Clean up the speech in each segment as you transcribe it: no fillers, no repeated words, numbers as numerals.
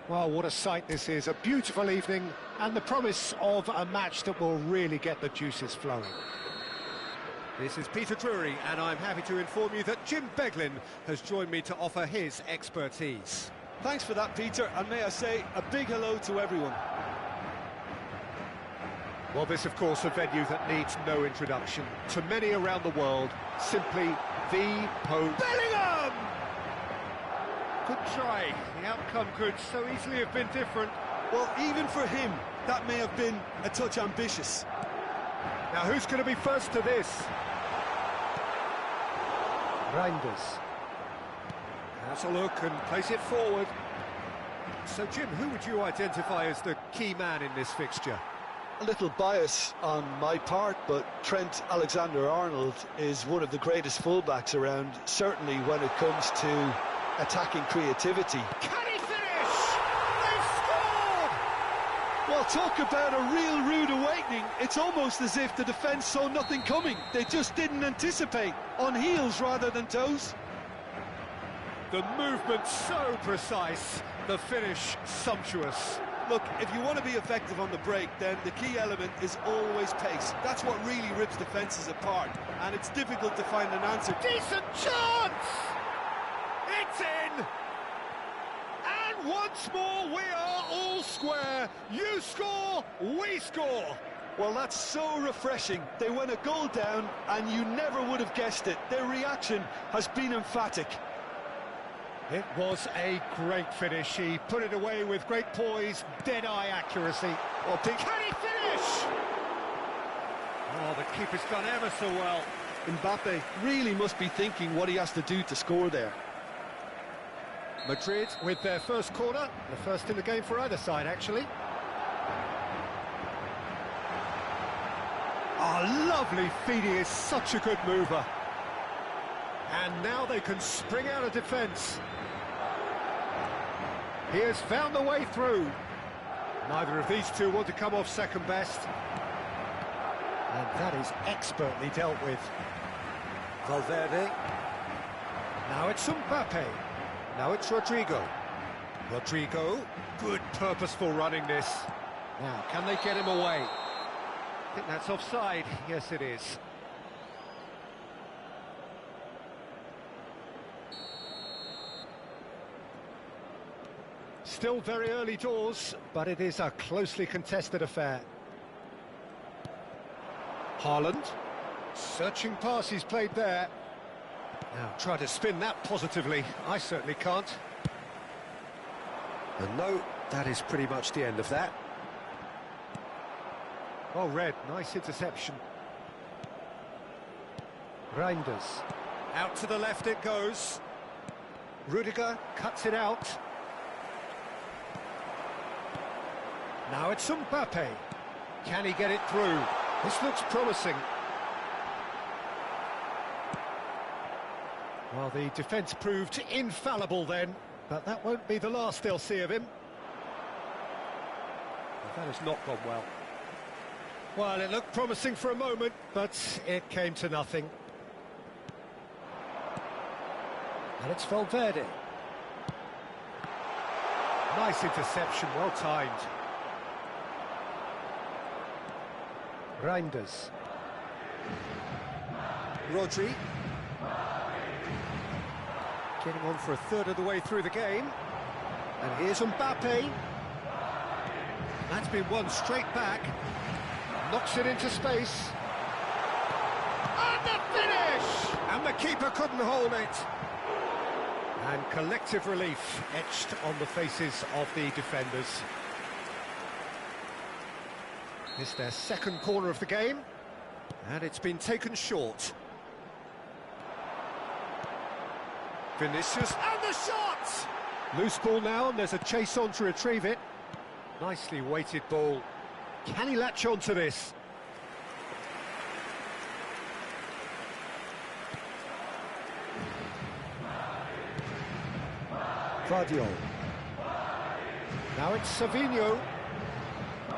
Well, what a sight this is. A beautiful evening and the promise of a match that will really get the juices flowing. This is Peter Drury, and I'm happy to inform you that Jim Beglin has joined me to offer his expertise. Thanks for that, Peter, and may I say a big hello to everyone. Well, this, of course, a venue that needs no introduction. To many around the world, simply the home. Bellingham! Good try. The outcome could so easily have been different. Well, even for him, that may have been a touch ambitious. Now, who's going to be first to this? Reinders. Has a look and plays it forward. So, Jim, who would you identify as the key man in this fixture? A little bias on my part, but Trent Alexander-Arnold is one of the greatest fullbacks around, certainly when it comes to attacking creativity. Can he finish? They've scored! Well, talk about a real rude awakening. It's almost as if the defence saw nothing coming. They just didn't anticipate, on heels rather than toes. The movement so precise, the finish sumptuous. Look, if you want to be effective on the break, then the key element is always pace. That's what really rips defences apart, and it's difficult to find an answer. Decent chance! It's in! And once more we are all square. You score, we score. Well, that's so refreshing. They went a goal down, and you never would have guessed it. Their reaction has been emphatic. It was a great finish. He put it away with great poise, dead-eye accuracy. Well, can he finish? Oh, the keeper's done ever so well. Mbappe really must be thinking what he has to do to score there. Madrid with their first corner, the first in the game for either side, actually. Oh, lovely feed. He is such a good mover. And now they can spring out of defence. He has found the way through. Neither of these two want to come off second best. And that is expertly dealt with. Valverde. Now it's Mbappe. Now it's Rodrigo. Rodrigo. Good purposeful running this. Now, can they get him away? I think that's offside. Yes, it is. Still very early doors, but it is a closely contested affair. Haaland. Searching pass he's played there. Now, try to spin that positively. I certainly can't. And no, that is pretty much the end of that. Oh, Red, nice interception. Reinders. Out to the left it goes. Rudiger cuts it out. Now it's Mbappe. Can he get it through? This looks promising. Well, the defence proved infallible then, but that won't be the last they'll see of him. Well, that has not gone well. Well, it looked promising for a moment, but it came to nothing. And it's Valverde. Nice interception, well timed. Reinders. Rodri. Getting on for a third of the way through the game. And here's Mbappe. That's been won straight back. Knocks it into space. And the finish! And the keeper couldn't hold it. And collective relief etched on the faces of the defenders. It's their second corner of the game, and it's been taken short. Vinicius, and the shot! Loose ball now, and there's a chase on to retrieve it. Nicely weighted ball. Can he latch on to this? Vardiol. Now it's Savinho.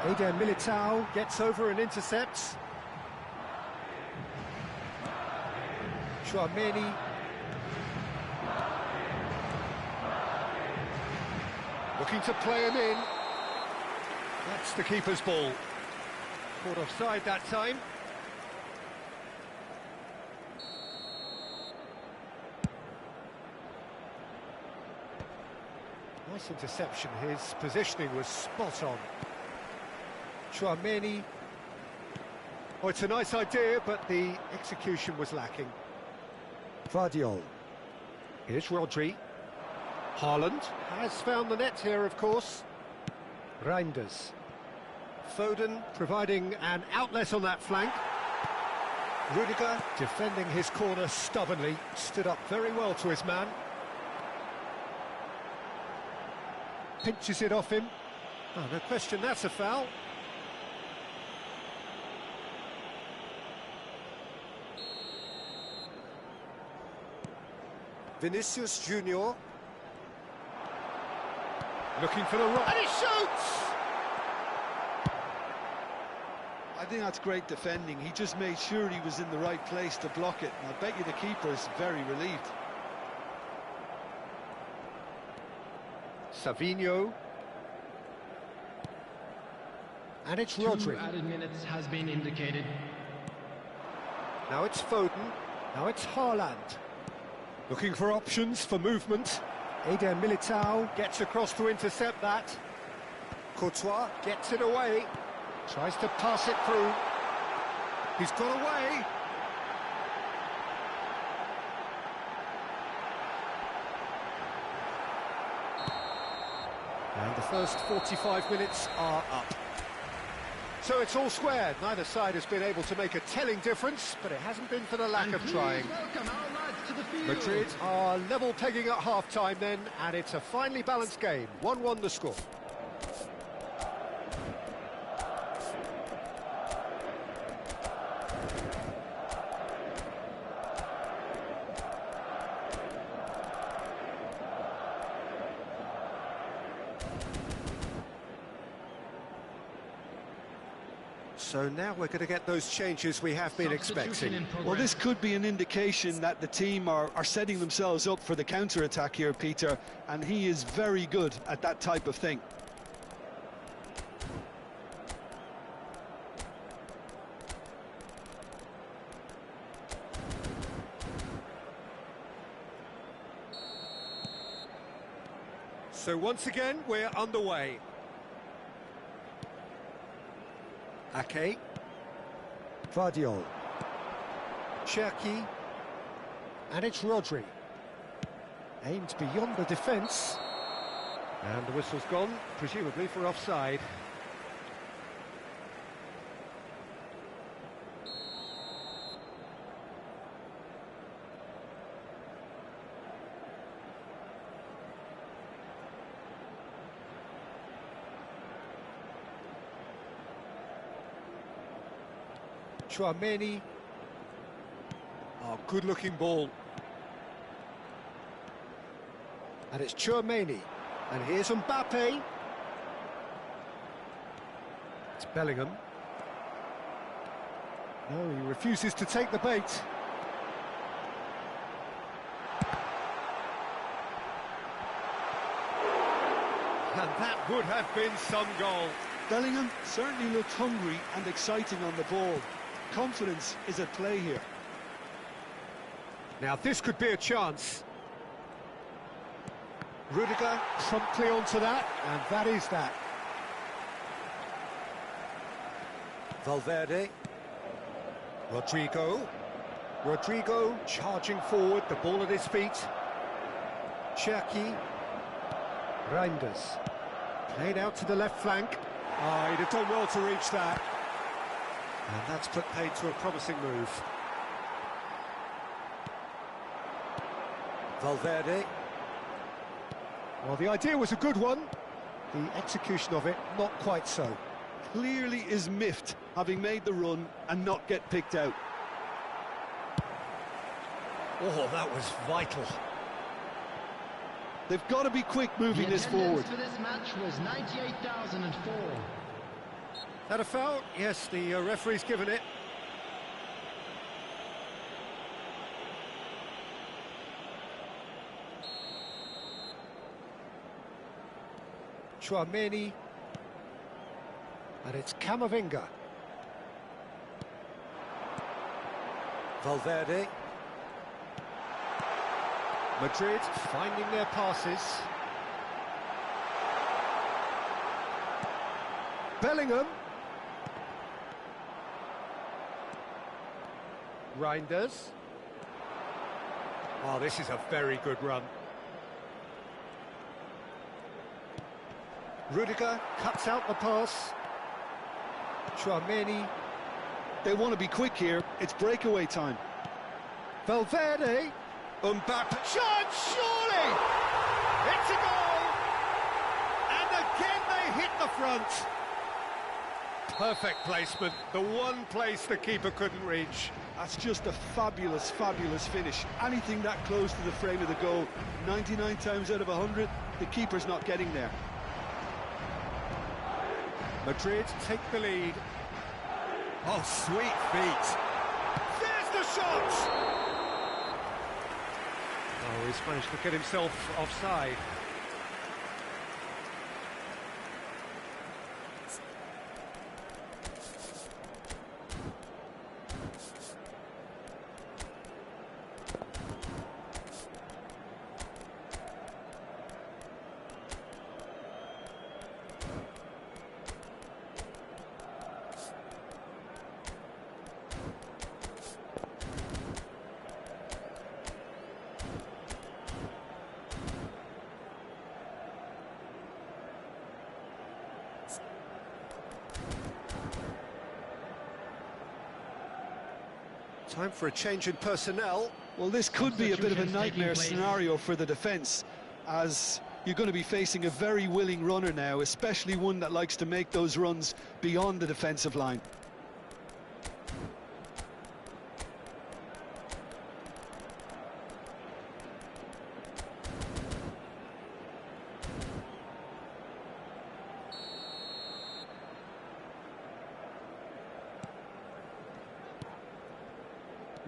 Eder Militao gets over and intercepts. Chouameni. looking to play him in. That's the keeper's ball. Caught offside that time. Nice interception, his positioning was spot on. Chouameni. Oh, it's a nice idea, but the execution was lacking. Vardiol. Here's Rodri. Haaland has found the net here, of course. Reinders. Foden providing an outlet on that flank. Rudiger defending his corner stubbornly, stood up very well to his man. Pinches it off him. Oh, no question, that's a foul. Vinicius Junior. Looking for the rock. And he shoots! I think that's great defending. He just made sure he was in the right place to block it. And I bet you the keeper is very relieved. Savinho. And it's Rodri. 2 added minutes has been indicated. Now it's Foden. Now it's Haaland. Looking for options for movement. Eder Militao gets across to intercept that. Courtois gets it away. Tries to pass it through. He's got away. And the first 45 minutes are up. So it's all squared. Neither side has been able to make a telling difference, but it hasn't been for the lack of trying. Welcome our lads to the field. Madrid are level pegging at half-time then, and it's a finely balanced game. 1-1 the score. So now we're going to get those changes we have been expecting. Well, this could be an indication that the team are setting themselves up for the counter-attack here, Peter, and he is very good at that type of thing. So once again, we're underway. Ake. Vardiol. Cherki. And it's Rodri. Aimed beyond the defence. And the whistle's gone, presumably for offside. Chouameni. Oh, good-looking ball. And it's Chouameni. And here's Mbappe. It's Bellingham. No, he refuses to take the bait. And that would have been some goal. Bellingham certainly looked hungry and exciting on the ball. Confidence is at play here. Now this could be a chance. Rudiger promptly onto that, and that is that. Valverde. Rodrigo charging forward, the ball at his feet. Cherki. Reinders. Played out to the left flank. Oh, he'd have done well to reach that. And that's put paid to a promising move. Valverde. Well, the idea was a good one. The execution of it, not quite so. Clearly is miffed, having made the run and not get picked out. Oh, that was vital. They've got to be quick moving this forward. The attendance for this match was 98,004. That a foul? Yes, the referee's given it. Chouameni. And it's Camavinga. Valverde. Madrid finding their passes. Bellingham. Reinders. Oh, this is a very good run. Rudiger cuts out the pass. Chouameni. They want to be quick here. It's breakaway time. Valverde. Mbappe. Chance, surely! It's a goal! And again they hit the front. Perfect placement. The one place the keeper couldn't reach. That's just a fabulous, fabulous finish. Anything that close to the frame of the goal, 99 times out of 100, the keeper's not getting there. Madrid take the lead. Oh, sweet feet. There's the shot! Oh, he's managed to get himself offside. Time for a change in personnel. Well, this could be a bit of a Substitutions nightmare taking place. scenario for the defence, as you're going to be facing a very willing runner now, especially one that likes to make those runs beyond the defensive line.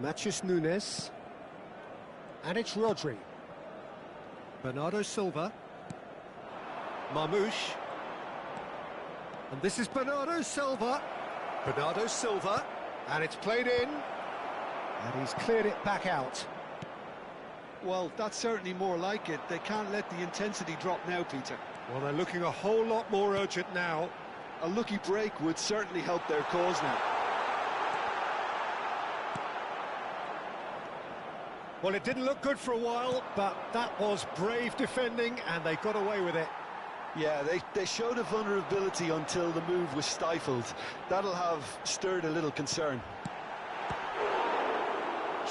Matheus Nunes. And it's Rodri. Bernardo Silva. Marmoush. And this is Bernardo Silva. Bernardo Silva. And it's played in. And he's cleared it back out. Well, that's certainly more like it. They can't let the intensity drop now, Peter. Well, they're looking a whole lot more urgent now. A lucky break would certainly help their cause now. Well, it didn't look good for a while, but that was brave defending, and they got away with it. Yeah, they showed a vulnerability until the move was stifled. That'll have stirred a little concern.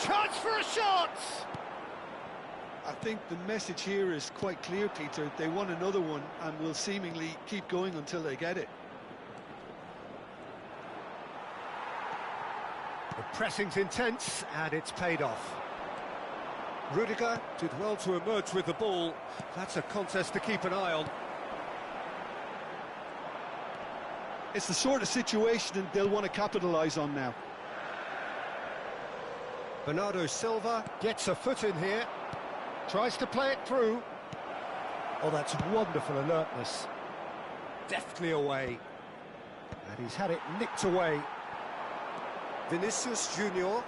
Chance for a shot! I think the message here is quite clear, Peter. They want another one and will seemingly keep going until they get it. The pressing's intense, and it's paid off. Rudiger did well to emerge with the ball. That's a contest to keep an eye on. It's the sort of situation they'll want to capitalise on now. Bernardo Silva gets a foot in here. Tries to play it through. Oh, that's wonderful alertness. Deftly away. And he's had it nicked away. Vinicius Junior.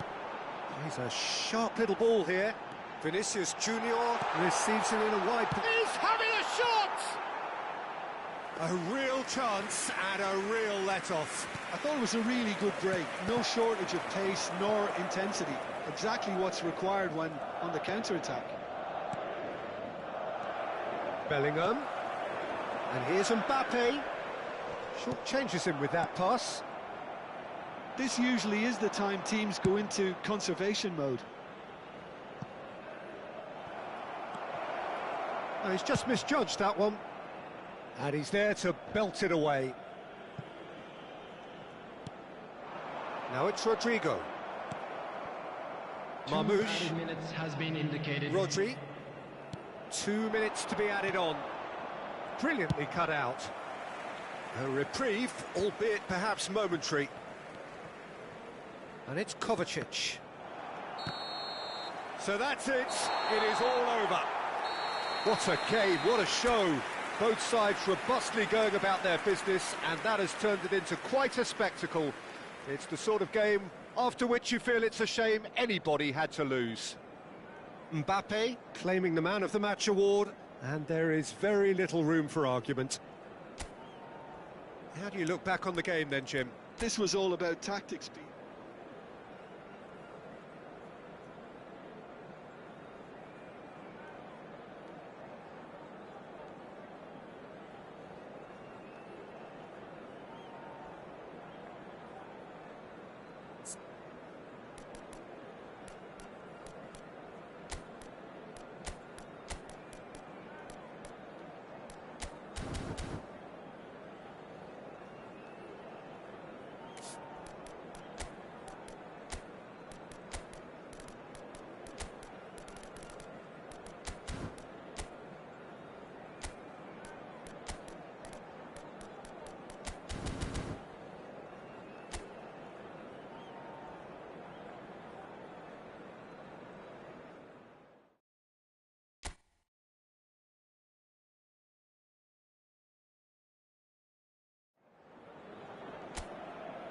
He's a sharp little ball here. Vinicius Junior receives it in a wide... He's having a shot! A real chance and a real let-off. I thought it was a really good break. No shortage of pace nor intensity. Exactly what's required when on the counter-attack. Bellingham. And here's Mbappe. Short changes him with that pass. This usually is the time teams go into conservation mode. Oh, he's just misjudged that one. And he's there to belt it away. Now it's Rodrigo. Marmoush. 2 added minutes has been indicated. Rodri. 2 minutes to be added on. Brilliantly cut out. A reprieve, albeit perhaps momentary. And it's Kovacic. So that's it. It is all over. What a game, what a show. Both sides robustly going about their business, and that has turned it into quite a spectacle. It's the sort of game after which you feel it's a shame anybody had to lose. Mbappe claiming the Man of the Match award, and there is very little room for argument. How do you look back on the game then, Jim? This was all about tactics.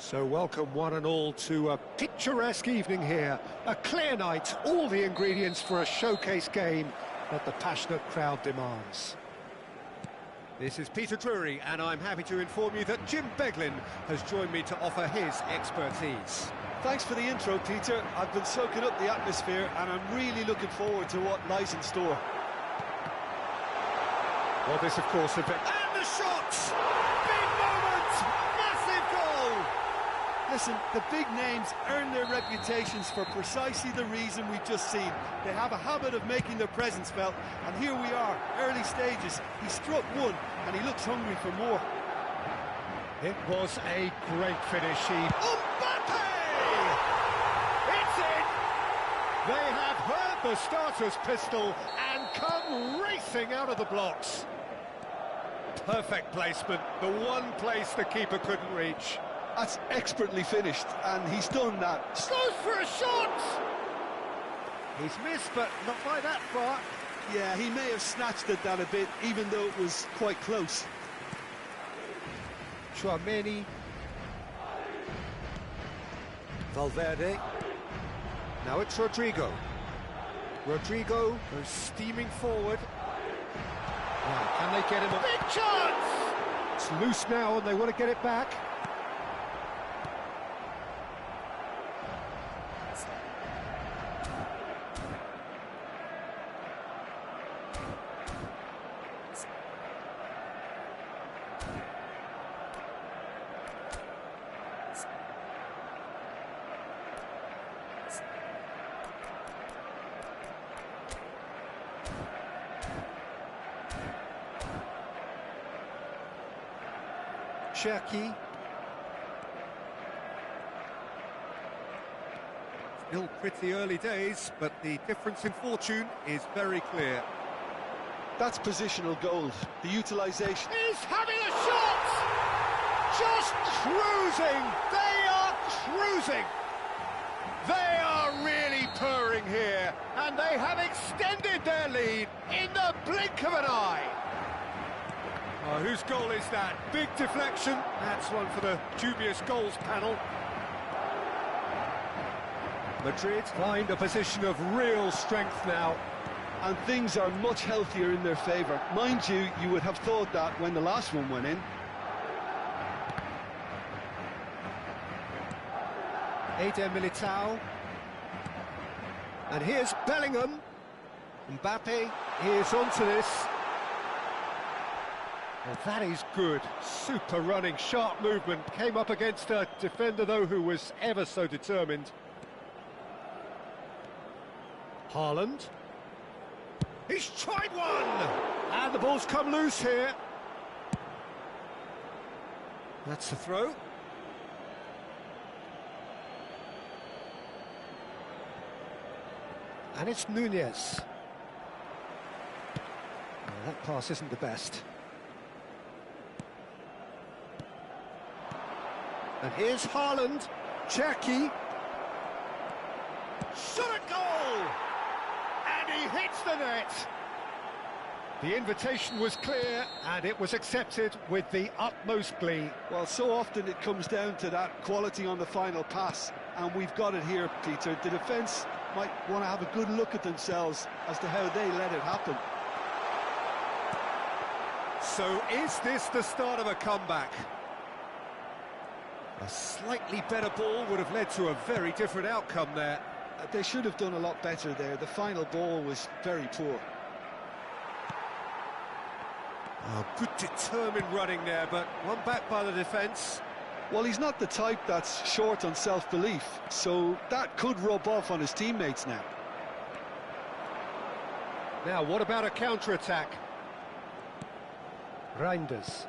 So welcome one and all to a picturesque evening here. A clear night, all the ingredients for a showcase game that the passionate crowd demands. This is Peter Drury, and I'm happy to inform you that Jim Beglin has joined me to offer his expertise. Thanks for the intro, Peter. I've been soaking up the atmosphere, and I'm really looking forward to what lies in store. Well, this, of course, a bit... And the shots! Big moment! Massive goal! Listen, the big names earn their reputations for precisely the reason we've just seen. They have a habit of making their presence felt, and here we are, early stages. He struck one, and he looks hungry for more. It was a great finish. Mbappe! It's in! They have heard the starter's pistol and come racing out of the blocks. Perfect placement, the one place the keeper couldn't reach. That's expertly finished, and he's done that. Goes for a shot! He's missed, but not by that far. Yeah, he may have snatched at that a bit, even though it was quite close. Chouameni. Valverde. Now it's Rodrigo. Rodrigo goes steaming forward. Now, can they get him a big chance? It's loose now, and they want to get it back. Cherki. Still pretty early days, but the difference in fortune is very clear. That's positional gold. The utilisation. He's having a shot! Just cruising! They are cruising! They are really purring here, and they have extended their lead in the blink of an eye. Oh, whose goal is that? Big deflection. That's one for the dubious goals panel. Madrid find a position of real strength now. And things are much healthier in their favour. Mind you, you would have thought that when the last one went in. Eder Militao. And here's Bellingham. Mbappe is onto this. Well, that is good. Super running, sharp movement. Came up against a defender, though, who was ever so determined. Haaland. He's tried one! And the ball's come loose here. That's the throw. And it's Nunez. Well, that pass isn't the best. And here's Haaland. Cherki. Shot at goal! And he hits the net! The invitation was clear, and it was accepted with the utmost glee. Well, so often it comes down to that quality on the final pass, and we've got it here, Peter. The defence might want to have a good look at themselves as to how they let it happen. So is this the start of a comeback? A slightly better ball would have led to a very different outcome there. They should have done a lot better there. The final ball was very poor. Oh, good determined running there, but one back by the defence. Well, he's not the type that's short on self-belief, so that could rub off on his teammates now. Now, what about a counter-attack? Reinders.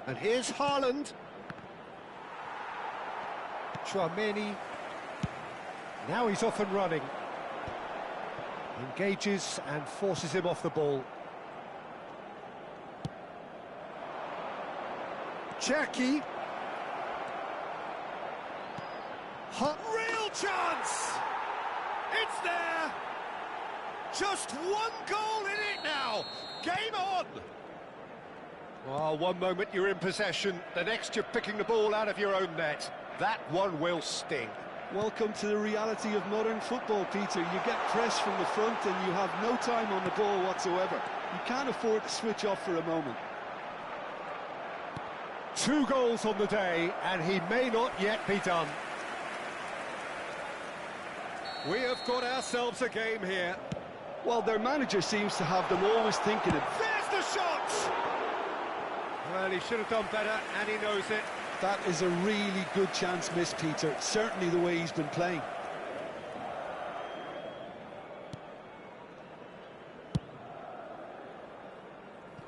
And here's Haaland. Chouameni. Now he's off and running. Engages and forces him off the ball. Cherki. Real chance! It's there! Just one goal in it now! Game on! Well, one moment you're in possession, the next you're picking the ball out of your own net. That one will sting. Welcome to the reality of modern football, Peter. You get pressed from the front and you have no time on the ball whatsoever. You can't afford to switch off for a moment. 2 goals on the day, and he may not yet be done. We have got ourselves a game here. Well, their manager seems to have them always thinking of... There's the shot! Well, he should have done better, and he knows it. That is a really good chance missed, Peter. Certainly the way he's been playing.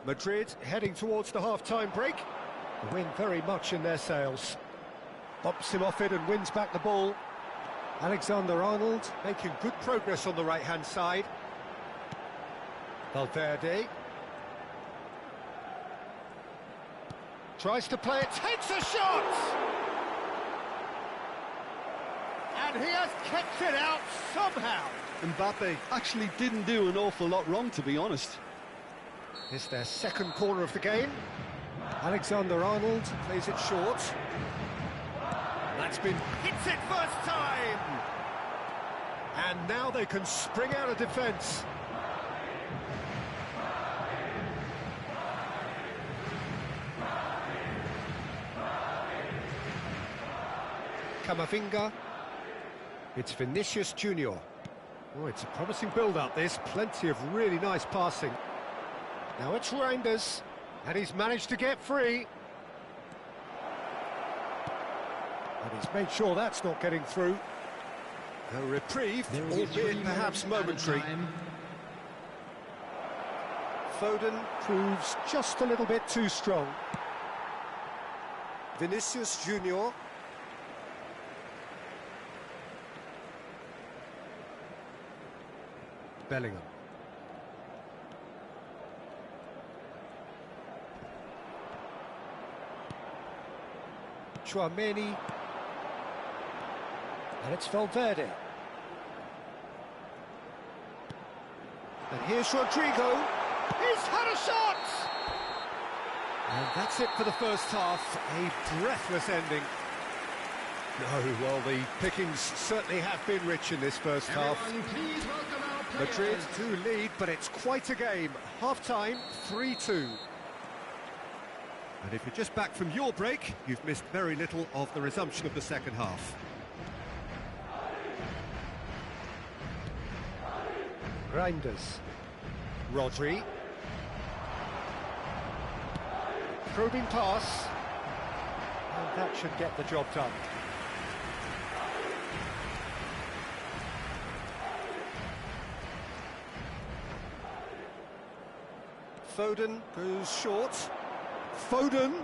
Madrid heading towards the half-time break. The wind very much in their sails. Bumps him off it and wins back the ball. Alexander-Arnold making good progress on the right-hand side. Valverde. Tries to play it, takes a shot! And he has kept it out somehow. Mbappe actually didn't do an awful lot wrong, to be honest. It's their second corner of the game. Alexander-Arnold plays it short. That's been... Hits it first time! And now they can spring out of defence. Camavinga. It's Vinicius Junior. Oh, it's a promising build-up, this. Plenty of really nice passing. Now it's Reinders, and he's managed to get free. And he's made sure that's not getting through. A reprieve, albeit perhaps momentary. Foden proves just a little bit too strong. Vinicius Junior. Bellingham. Chouameni. And it's Valverde. And here's Rodrigo. He's had a shot! And that's it for the first half. A breathless ending. No, well, the pickings certainly have been rich in this first half. Madrid do lead, but it's quite a game. Half-time, 3-2. And if you're just back from your break, you've missed very little of the resumption of the second half. Reinders. Rodri. Probing pass. And that should get the job done. Foden goes short. Foden.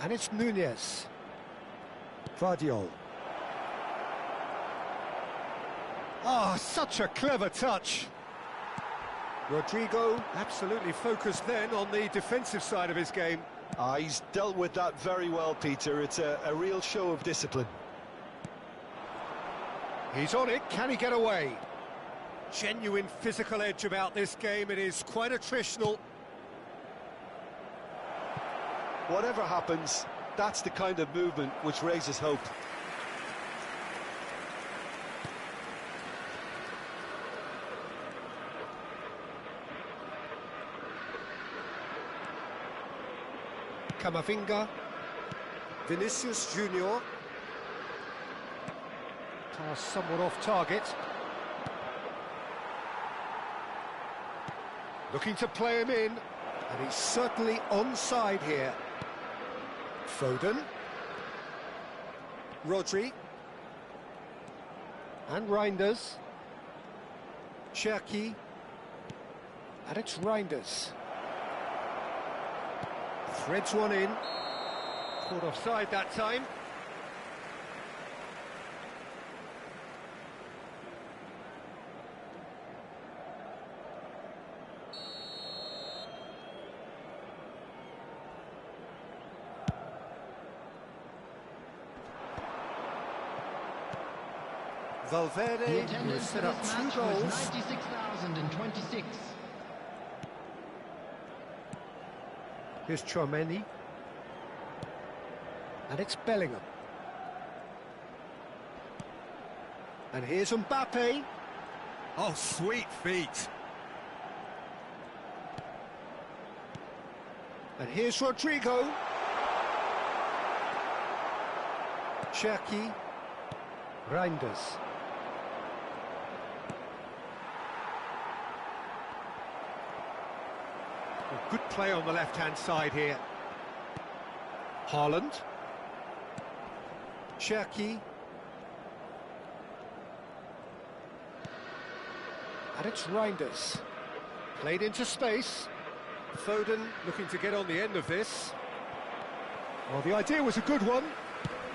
And it's Nunez. Vardiol. Ah, such a clever touch. Rodrigo absolutely focused then on the defensive side of his game. He's dealt with that very well, Peter. It's a real show of discipline. He's on it. Can he get away? genuine physical edge about this game. It is quite attritional. Whatever happens, that's the kind of movement which raises hope. Camavinga, Vinicius Junior. Pass somewhat off target. Looking to play him in, and he's certainly onside here. Foden. Rodri. And Reinders. Cherki. And it's Reinders. Threads one in. Caught offside that time. Valverde has set up 2 goals. 96,026. Here's Tchouaméni. And it's Bellingham. And here's Mbappe. Oh, sweet feet. And here's Rodrigo. Cherki. Reinders. Good play on the left-hand side here. Haaland. Cherki. And it's Reinders. Played into space. Foden looking to get on the end of this. Well, the idea was a good one.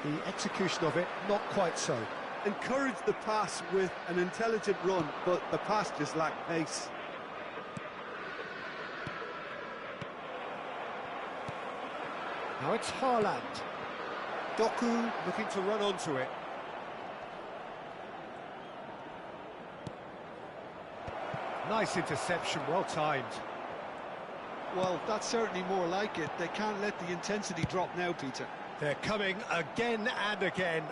The execution of it, not quite so. Encouraged the pass with an intelligent run, but the pass just lacked pace. Now it's Haaland. Doku looking to run onto it. Nice interception, well timed. Well, that's certainly more like it. They can't let the intensity drop now, Peter. They're coming again and again.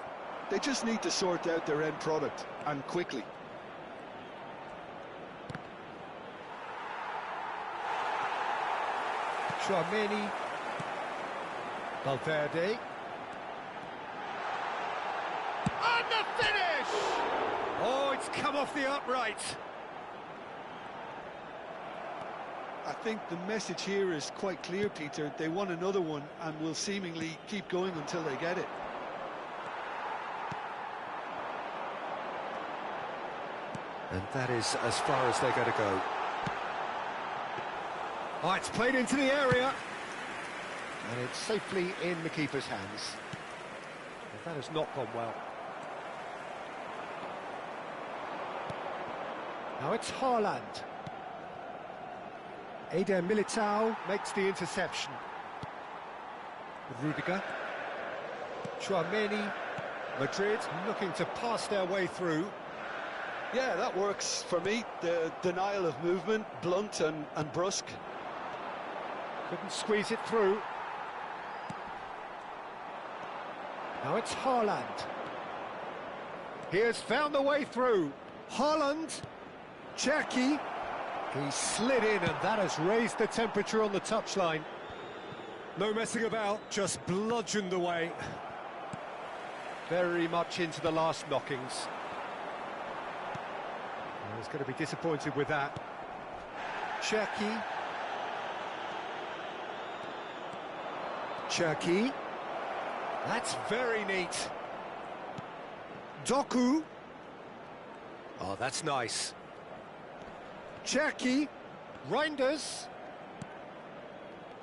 They just need to sort out their end product, and quickly. Tchouaméni. Valverde. And the finish! Oh, it's come off the upright. I think the message here is quite clear, Peter. They want another one and will seemingly keep going until they get it. And that is as far as they're going to go. Oh, it's played into the area. And it's safely in the keeper's hands. But that has not gone well. Now it's Haaland. Eder Militao makes the interception. Rudiger. Tchouaméni. Madrid looking to pass their way through. Yeah, that works for me. The denial of movement, blunt and brusque. Couldn't squeeze it through. Now it's Haaland. He has found the way through. Haaland. Cherki. He slid in, and that has raised the temperature on the touchline. No messing about, just bludgeoned away. Very much into the last knockings. He's going to be disappointed with that. Cherki. Cherki. That's very neat. Doku. Oh, that's nice. Cherki. Reinders.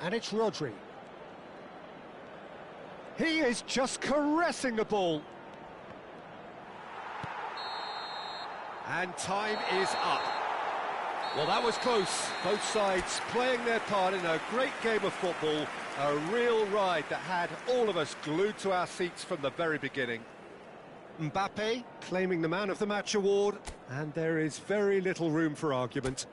And it's Rodri. He is just caressing the ball. And time is up. Well, that was close. Both sides playing their part in a great game of football. A real ride that had all of us glued to our seats from the very beginning. Mbappe claiming the Man of the Match award, and there is very little room for argument.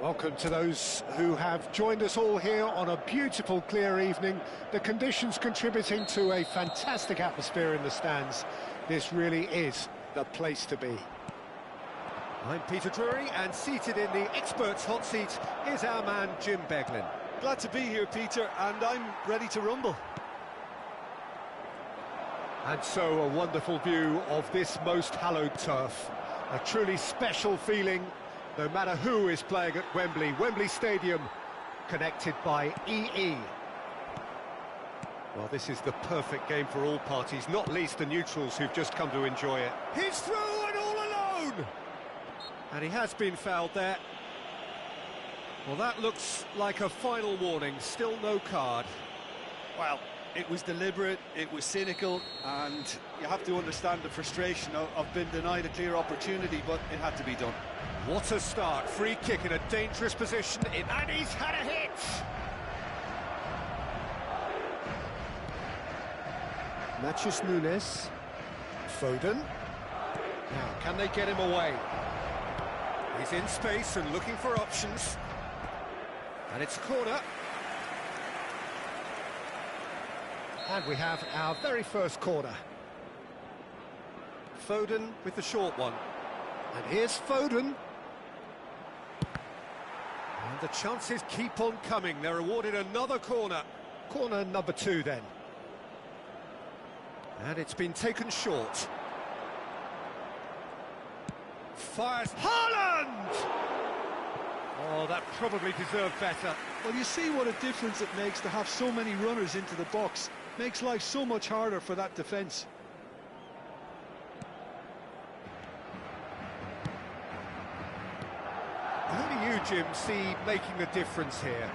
Welcome to those who have joined us all here on a beautiful, clear evening. The conditions contributing to a fantastic atmosphere in the stands. This really is the place to be. I'm Peter Drury, and seated in the experts' hot seat is our man Jim Beglin. Glad to be here, Peter, and I'm ready to rumble. And so a wonderful view of this most hallowed turf. A truly special feeling. No matter who is playing at Wembley, Wembley Stadium, connected by EE. Well, this is the perfect game for all parties, not least the neutrals who've just come to enjoy it. He's through and all alone! And he has been fouled there. Well, that looks like a final warning, still no card. Well, it was deliberate, it was cynical, and you have to understand the frustration of being denied a clear opportunity, but it had to be done. What a start, free kick in a dangerous position, and he's had a hit! Matheus Nunes, Foden. Now, can they get him away? He's in space and looking for options. And it's a corner. And we have our very first corner. Foden with the short one. And here's Foden. And the chances keep on coming. They're awarded another corner. Corner number 2 then. And it's been taken short. Fires Haaland! Oh, that probably deserved better. Well, you see what a difference it makes to have so many runners into the box. Makes life so much harder for that defence. Who do you, Jim, see making the difference here?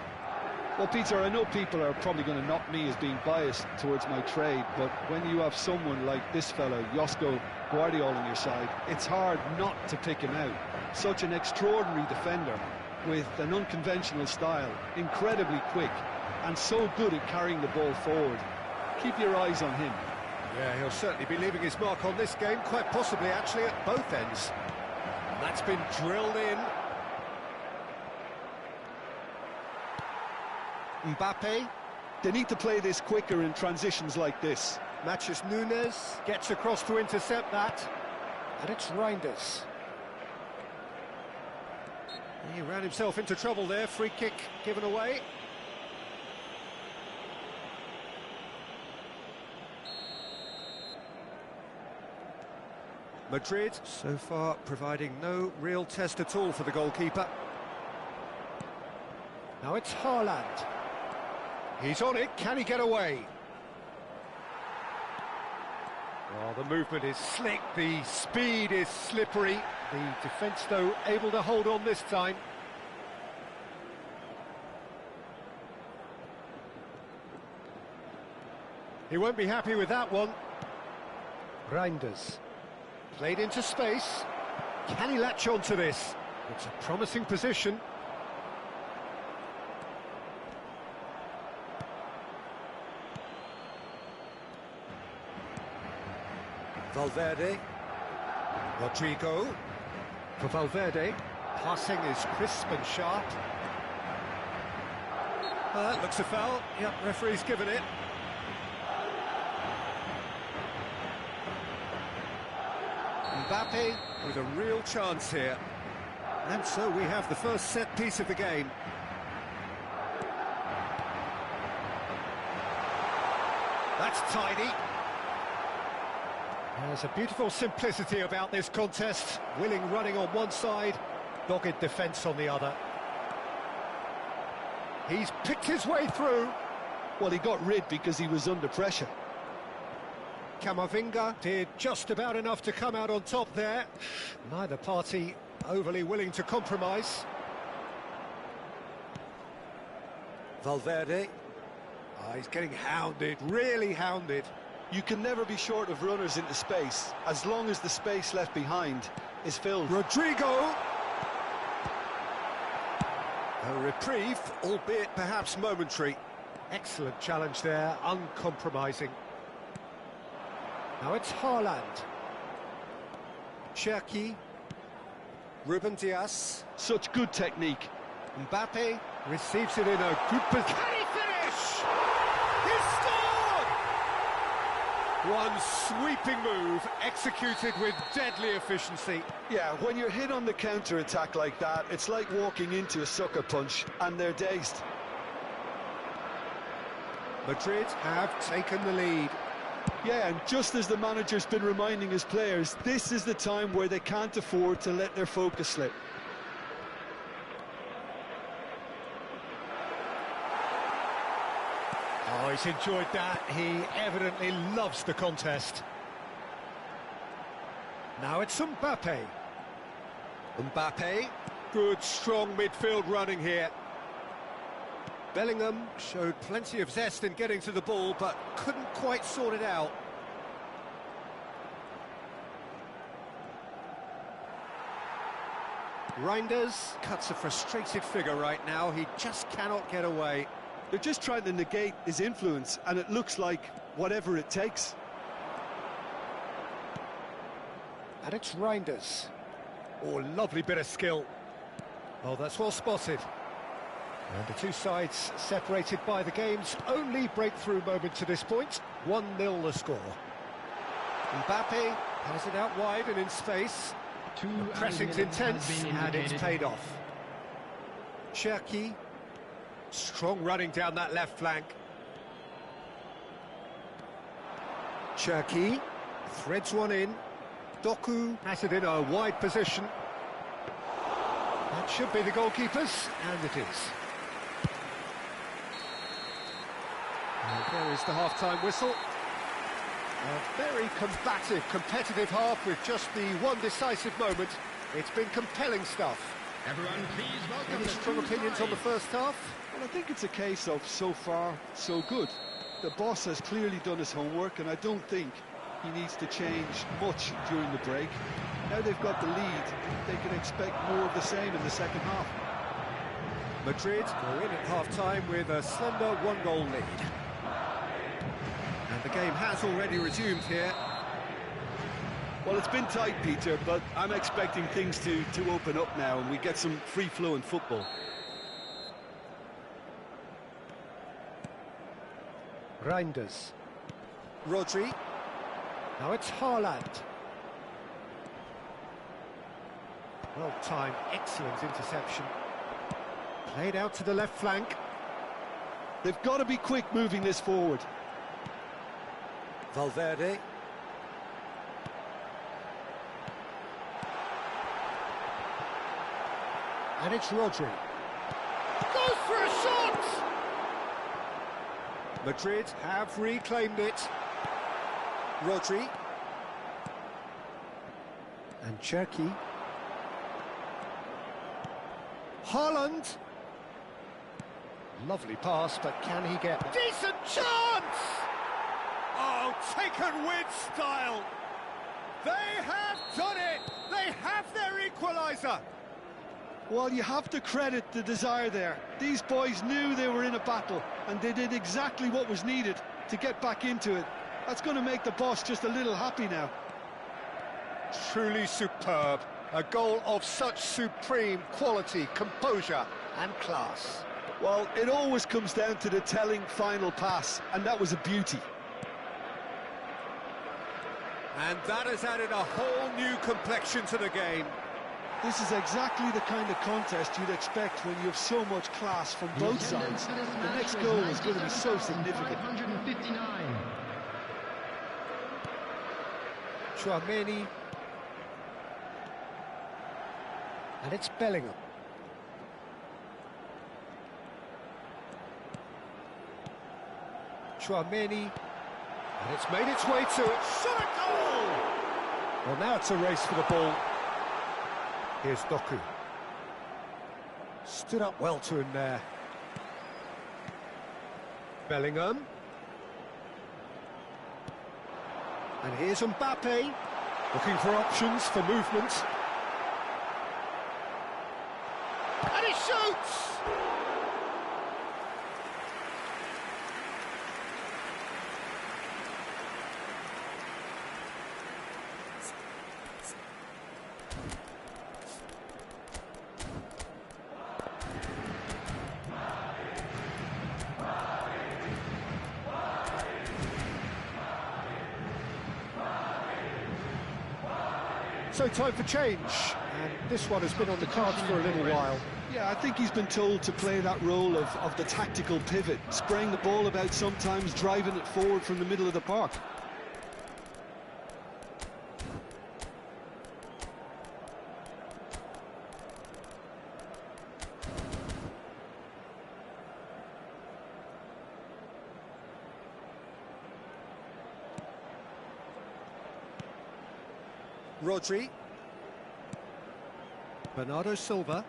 Well, Peter, I know people are probably going to knock me as being biased towards my trade, but when you have someone like this fellow, Josko Guardiola, on your side, it's hard not to pick him out. Such an extraordinary defender with an unconventional style, incredibly quick, and so good at carrying the ball forward. Keep your eyes on him. Yeah, he'll certainly be leaving his mark on this game, quite possibly actually at both ends. And that's been drilled in. Mbappe. They need to play this quicker in transitions like this. Matheus Nunes gets across to intercept that. And it's Reinders. He ran himself into trouble there, free kick given away. Madrid so far providing no real test at all for the goalkeeper. Now it's Haaland. He's on it, can he get away? Oh, the movement is slick, the speed is slippery. The defence, though, able to hold on this time. He won't be happy with that one. Reinders. Played into space. Can he latch on to this? It's a promising position. Valverde. Rodrigo. For Valverde. Passing is crisp and sharp. That looks a foul. Yep, referee's given it. Mbappe with a real chance here. And so we have the first set piece of the game. That's tidy. There's a beautiful simplicity about this contest. Willing running on one side, dogged defence on the other. He's picked his way through. Well, he got rid because he was under pressure. Camavinga did just about enough to come out on top there. Neither party overly willing to compromise. Valverde. Oh, he's getting hounded, really hounded. You can never be short of runners into space, as long as the space left behind is filled. Rodrigo! A reprieve, albeit perhaps momentary. Excellent challenge there, uncompromising. Now it's Haaland. Cherki. Ruben Dias. Such good technique. Mbappe receives it in a good position. Can he finish? He scored! One sweeping move, executed with deadly efficiency. Yeah, when you're hit on the counter-attack like that, it's like walking into a sucker punch, and they're dazed. Madrid have taken the lead. Yeah, and just as the manager's been reminding his players, this is the time where they can't afford to let their focus slip. Oh, he's enjoyed that. He evidently loves the contest. Now it's Mbappe. Mbappe. Good, strong midfield running here. Bellingham showed plenty of zest in getting to the ball, but couldn't quite sort it out. Reinders cuts a frustrated figure right now. He just cannot get away. They're just trying to negate his influence, and it looks like whatever it takes. And it's Reinders. Oh, lovely bit of skill. Oh, that's well spotted. And the two sides separated by the game's only breakthrough moment to this point. 1-0 the score. Mbappe has it out wide and in space. The pressing's intense and it's paid off. Cherki. Strong running down that left flank. Cherki threads one in. Doku has it in a wide position. That should be the goalkeeper's, and it is. And there is the half-time whistle. A very combative, competitive half with just the one decisive moment. It's been compelling stuff. Everyone, please welcome Any strong opinions on the first half? Well, I think it's a case of so far, so good. The boss has clearly done his homework, and I don't think he needs to change much during the break. Now they've got the lead, they can expect more of the same in the second half. Madrid are in at half-time with a slender one-goal lead. And the game has already resumed here. Well, it's been tight, Peter, but I'm expecting things to open up now and we get some free-flowing football. Reinders. Rodri. Now it's Haaland. Well-timed, excellent interception. Played out to the left flank. They've got to be quick moving this forward. Valverde. And it's Rodri. Goes for a shot! Madrid have reclaimed it. Rodri. And Cherki. Haaland. Lovely pass, but can he get... Decent chance! Oh, taken with style! They have done it! They have their equaliser! Well, you have to credit the desire there. These boys knew they were in a battle, and they did exactly what was needed to get back into it. That's going to make the boss just a little happy now. Truly superb. A goal of such supreme quality, composure and class. Well, it always comes down to the telling final pass, and that was a beauty. And that has added a whole new complexion to the game. This is exactly the kind of contest you'd expect when you have so much class from both sides. The next goal is going to be so significant. Chouameni. And it's Bellingham. Chouameni. And it's made its way to it. Shot a goal! Well, now it's a race for the ball. Here's Doku. Stood up well to him there. Bellingham. And here's Mbappe. Looking for options for movement. And he shoots! So time for change, and this one has been on the cards for a little while. Yeah, I think he's been told to play that role of the tactical pivot, spraying the ball about sometimes, driving it forward from the middle of the park. Rodri. Bernardo Silva.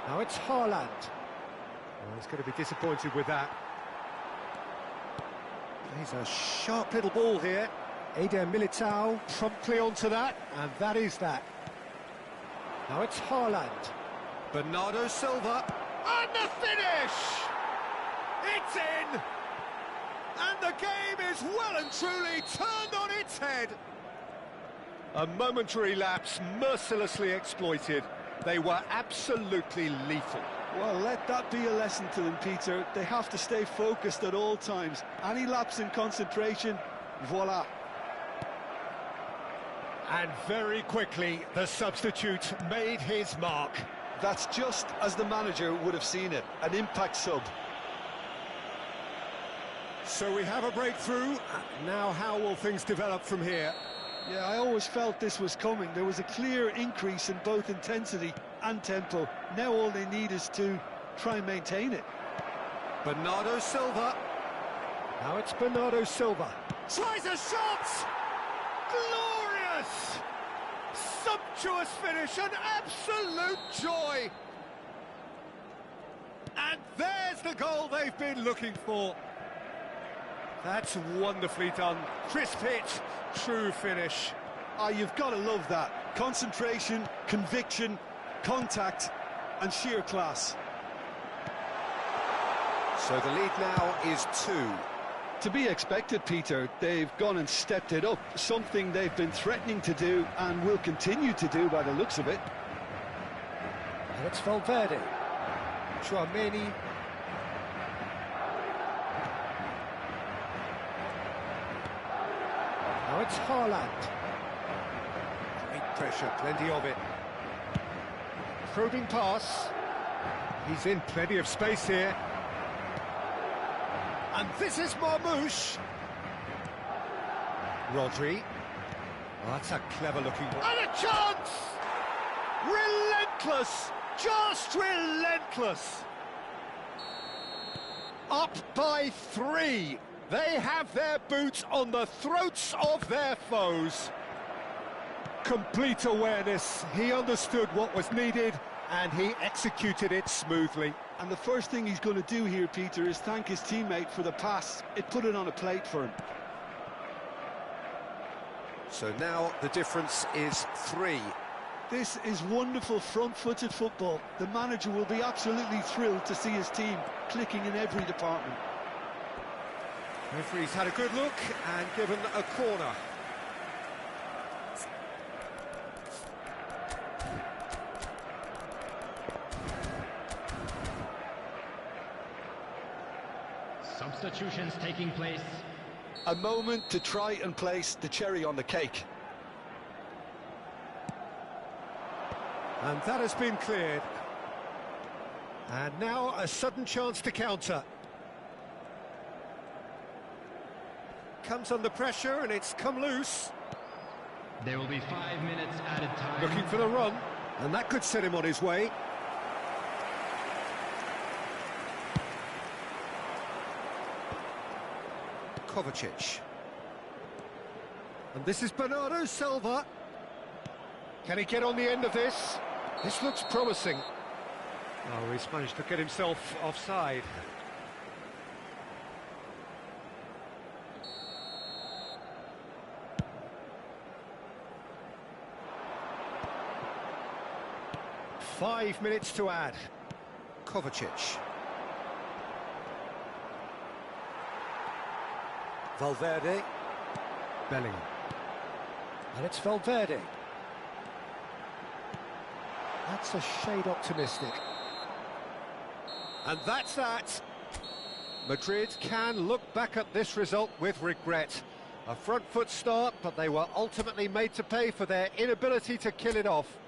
Now it's Haaland. Well, he's going to be disappointed with that. He's a sharp little ball here. Eder Militao promptly onto that, and that is that. Now it's Haaland. Bernardo Silva. And the finish! It's in! And the game is well and truly turned on its head. A momentary lapse mercilessly exploited. They were absolutely lethal. Well, let that be a lesson to them, Peter. They have to stay focused at all times. Any lapse in concentration, voila. And very quickly, the substitute made his mark. That's just as the manager would have seen it, an impact sub. So we have a breakthrough. Now how will things develop from here? Yeah, I always felt this was coming. There was a clear increase in both intensity and tempo. Now all they need is to try and maintain it. Bernardo Silva. Now it's Bernardo Silva. Tries a shot! Glorious! Sumptuous finish, an absolute joy! And there's the goal they've been looking for. That's wonderfully done. Crisp hit, true finish. Ah, you've got to love that. Concentration, conviction, contact, and sheer class. So the lead now is 2. To be expected, Peter. They've gone and stepped it up, something they've been threatening to do and will continue to do by the looks of it. And it's Valverde. Chouameni. Now it's Haaland. Great pressure, plenty of it. Probing pass. He's in plenty of space here. And this is Marmoush. Rodri. Oh, that's a clever-looking ball. And a chance! Relentless! Just relentless! Up by 3. They have their boots on the throats of their foes. Complete awareness. He understood what was needed and he executed it smoothly. And the first thing he's going to do here, Peter, is thank his teammate for the pass. It put it on a plate for him. So now the difference is 3. This is wonderful front-footed football. The manager will be absolutely thrilled to see his team clicking in every department. Referee's had a good look and given a corner. Substitutions taking place. A moment to try and place the cherry on the cake. And that has been cleared. And now a sudden chance to counter. Comes under pressure and it's come loose. There will be 5 minutes added time. Looking for the run, and that could set him on his way. Kovacic. And this is Bernardo Silva. Can he get on the end of this? This looks promising. Oh, he's managed to get himself offside. Five minutes to add. Kovacic. Valverde. Bellingham. And it's Valverde. That's a shade optimistic. And that's that. Madrid can look back at this result with regret. A front foot start, but they were ultimately made to pay for their inability to kill it off.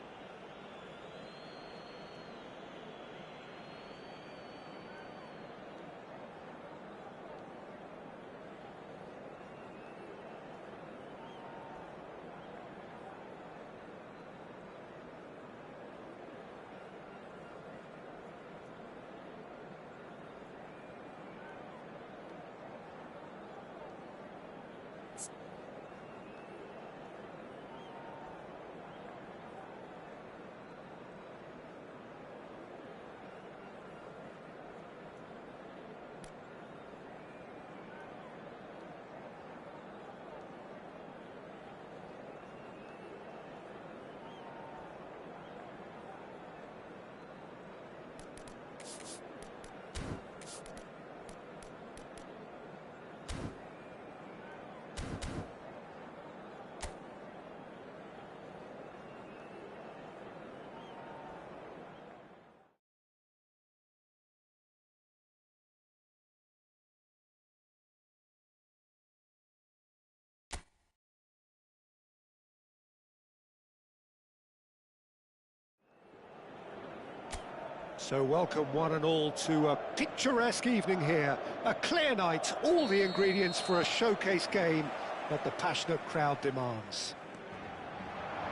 So welcome one and all to a picturesque evening here. A clear night, all the ingredients for a showcase game that the passionate crowd demands.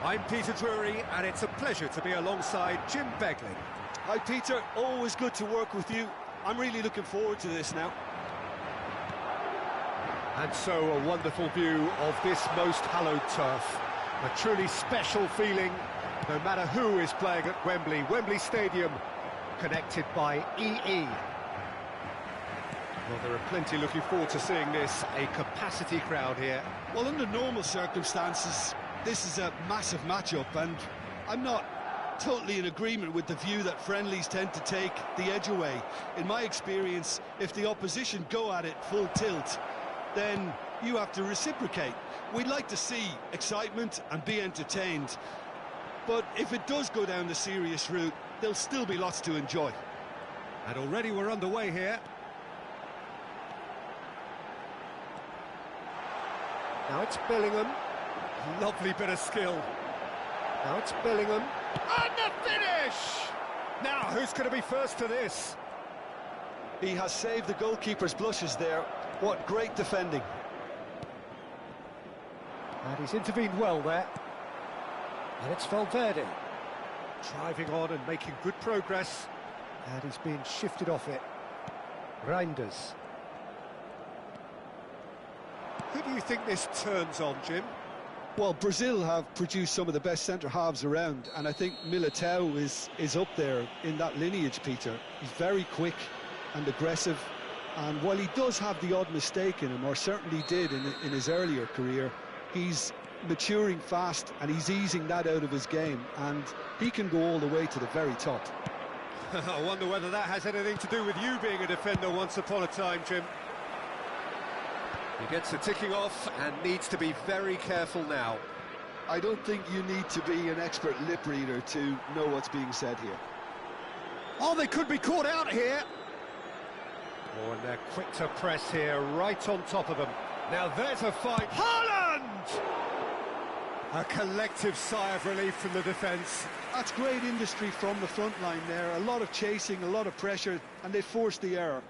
I'm Peter Drury, and it's a pleasure to be alongside Jim Begley. Hi Peter, always good to work with you. I'm really looking forward to this now. And so a wonderful view of this most hallowed turf. A truly special feeling, no matter who is playing at Wembley. Wembley Stadium, connected by EE. Well, there are plenty looking forward to seeing this, a capacity crowd here. Well, under normal circumstances, this is a massive matchup, and I'm not totally in agreement with the view that friendlies tend to take the edge away. In my experience, if the opposition go at it full tilt, then you have to reciprocate. We'd like to see excitement and be entertained, but if it does go down the serious route, there'll still be lots to enjoy. And already we're underway here. Now it's Bellingham. Lovely bit of skill. Now it's Bellingham. And the finish! Now, who's going to be first to this? He has saved the goalkeeper's blushes there. What great defending. And he's intervened well there. And it's Valverde. Driving on and making good progress. And he's being shifted off it. Reinders. Who do you think this turns on, Jim? Well, Brazil have produced some of the best centre-halves around, and I think Militao is up there in that lineage, Peter. He's very quick and aggressive, and while he does have the odd mistake in him, or certainly did in his earlier career, he's maturing fast and he's easing that out of his game, and he can go all the way to the very top. I wonder whether that has anything to do with you being a defender once upon a time, Jim. He gets the ticking off and needs to be very careful now. I don't think you need to be an expert lip reader to know what's being said here. Oh, they could be caught out here. Oh, and they're quick to press here, right on top of them. Now there's a fight. Haaland! A collective sigh of relief from the defence. That's great industry from the front line there. A lot of chasing, a lot of pressure, and they forced the error.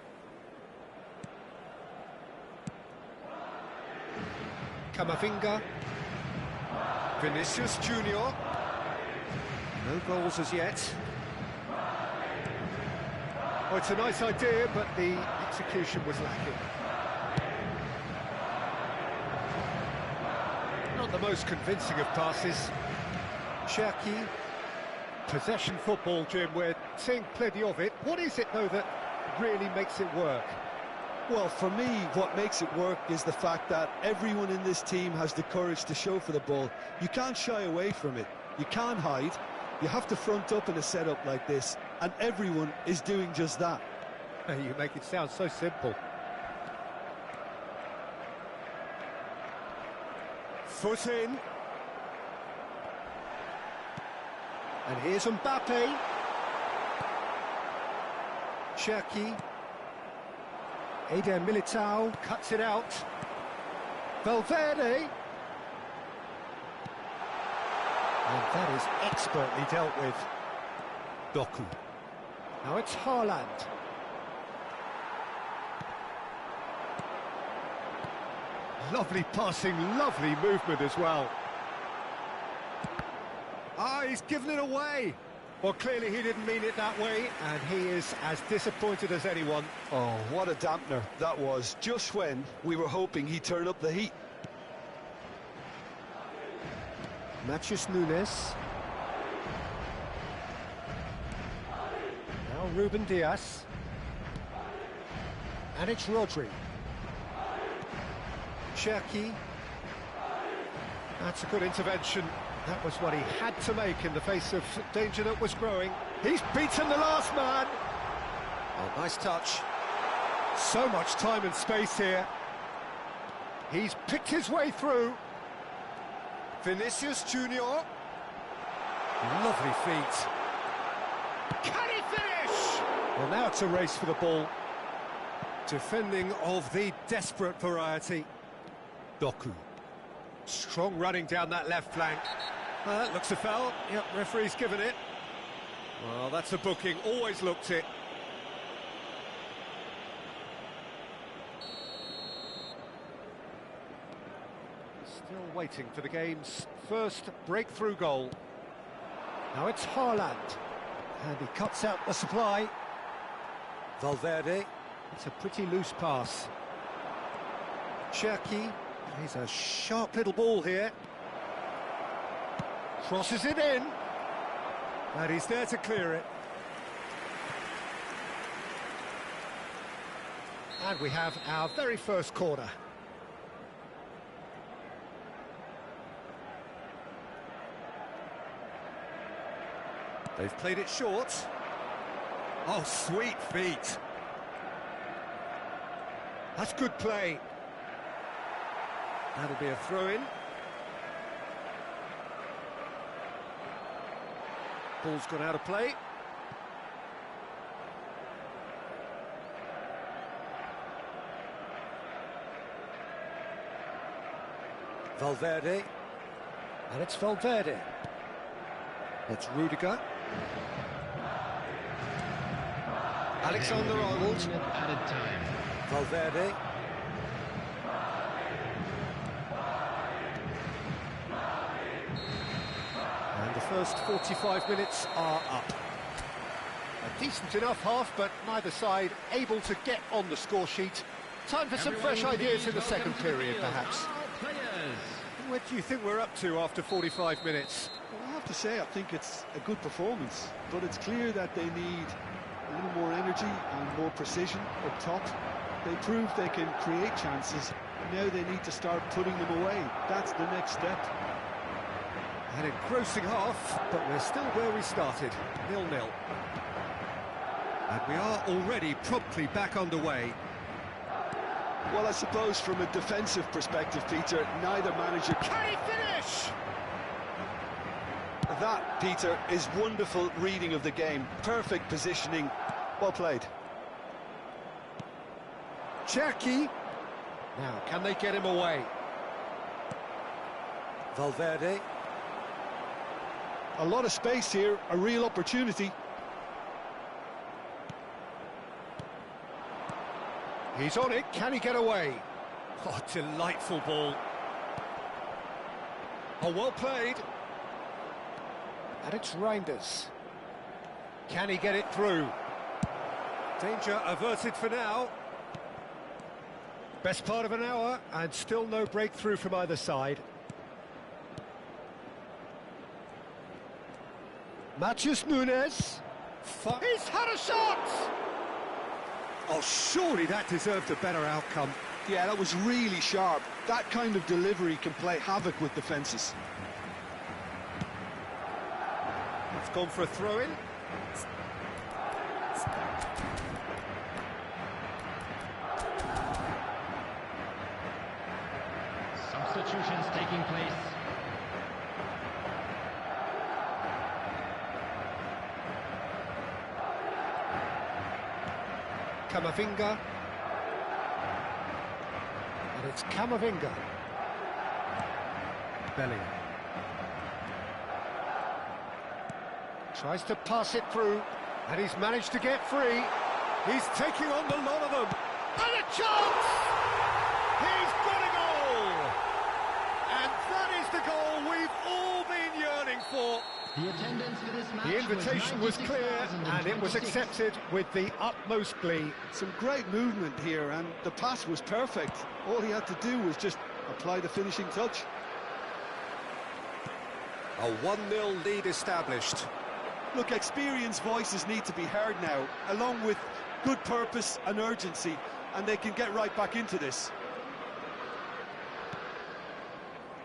Camavinga. Vinicius Junior. No goals as yet. Oh, it's a nice idea, but the execution was lacking. Not the most convincing of passes. Cherki. Possession football, Jim, we're seeing plenty of it. What is it, though, that really makes it work? Well, for me, what makes it work is the fact that everyone in this team has the courage to show for the ball. You can't shy away from it. You can't hide. You have to front up in a setup like this, and everyone is doing just that. You make it sound so simple. Foot in. And here's Mbappe. Cherki. Eder Militao cuts it out. Valverde. And that is expertly dealt with. Doku. Now it's Haaland. Lovely passing, lovely movement as well. Ah, he's given it away. Well, clearly he didn't mean it that way, and he is as disappointed as anyone. Oh, what a dampener that was, just when we were hoping he'd turn up the heat. Matheus Nunes. Now Ruben Dias. And it's Rodri. Cherki. That's a good intervention. That was what he had to make in the face of danger that was growing. He's beaten the last man. Oh, nice touch. So much time and space here. He's picked his way through. Vinicius Junior. Lovely feet. Can he finish? Well, now it's a race for the ball. Defending of the desperate variety. Doku. Strong running down that left flank. That looks a foul. Yep, referee's given it. Well, that's a booking. Always looked it. Still waiting for the game's first breakthrough goal. Now it's Haaland. And he cuts out the supply. Valverde. It's a pretty loose pass. Cherki. He's a sharp little ball here. Crosses it in. And he's there to clear it. And we have our very first corner. They've played it short. Oh, sweet feet. That's good play. That'll be a throw-in. Ball's gone out of play. Valverde. And it's Valverde. It's Rudiger. Alexander-Arnold. Added time. Valverde. And the first 45 minutes are up. A decent enough half, but neither side able to get on the score sheet. Time for some fresh ideas in the second period, perhaps. What do you think we're up to after 45 minutes? Well, I have to say, I think it's a good performance, but it's clear that they need a little more energy and more precision up top. They proved they can create chances, and now they need to start putting them away. That's the next step. An engrossing half, but we're still where we started, 0-0. And we are already promptly back underway. Well, I suppose from a defensive perspective, Peter, neither manager... Can he finish? That, Peter, is wonderful reading of the game. Perfect positioning. Well played. Cherki. Now, can they get him away? Valverde. A lot of space here, a real opportunity. He's on it, can he get away? Oh, delightful ball. Oh, well played. And it's Reinders. Can he get it through? Danger averted for now. Best part of an hour, and still no breakthrough from either side. Matheus Nunes. He's had a shot! Oh, surely that deserved a better outcome. Yeah, that was really sharp. That kind of delivery can play havoc with defences. It's gone for a throw-in. Substitutions taking place. Camavinga. And it's Camavinga. Bellingham. Tries to pass it through, and he's managed to get free. He's taking on the lot of them. And a chance! He's got a goal! And that is the goal we've all been yearning for. The attendance for this match The invitation was clear, and it was accepted with the utmost glee. Some great movement here, and the pass was perfect. All he had to do was just apply the finishing touch. A 1-0 lead established. Look, experienced voices need to be heard now, along with good purpose and urgency, and they can get right back into this.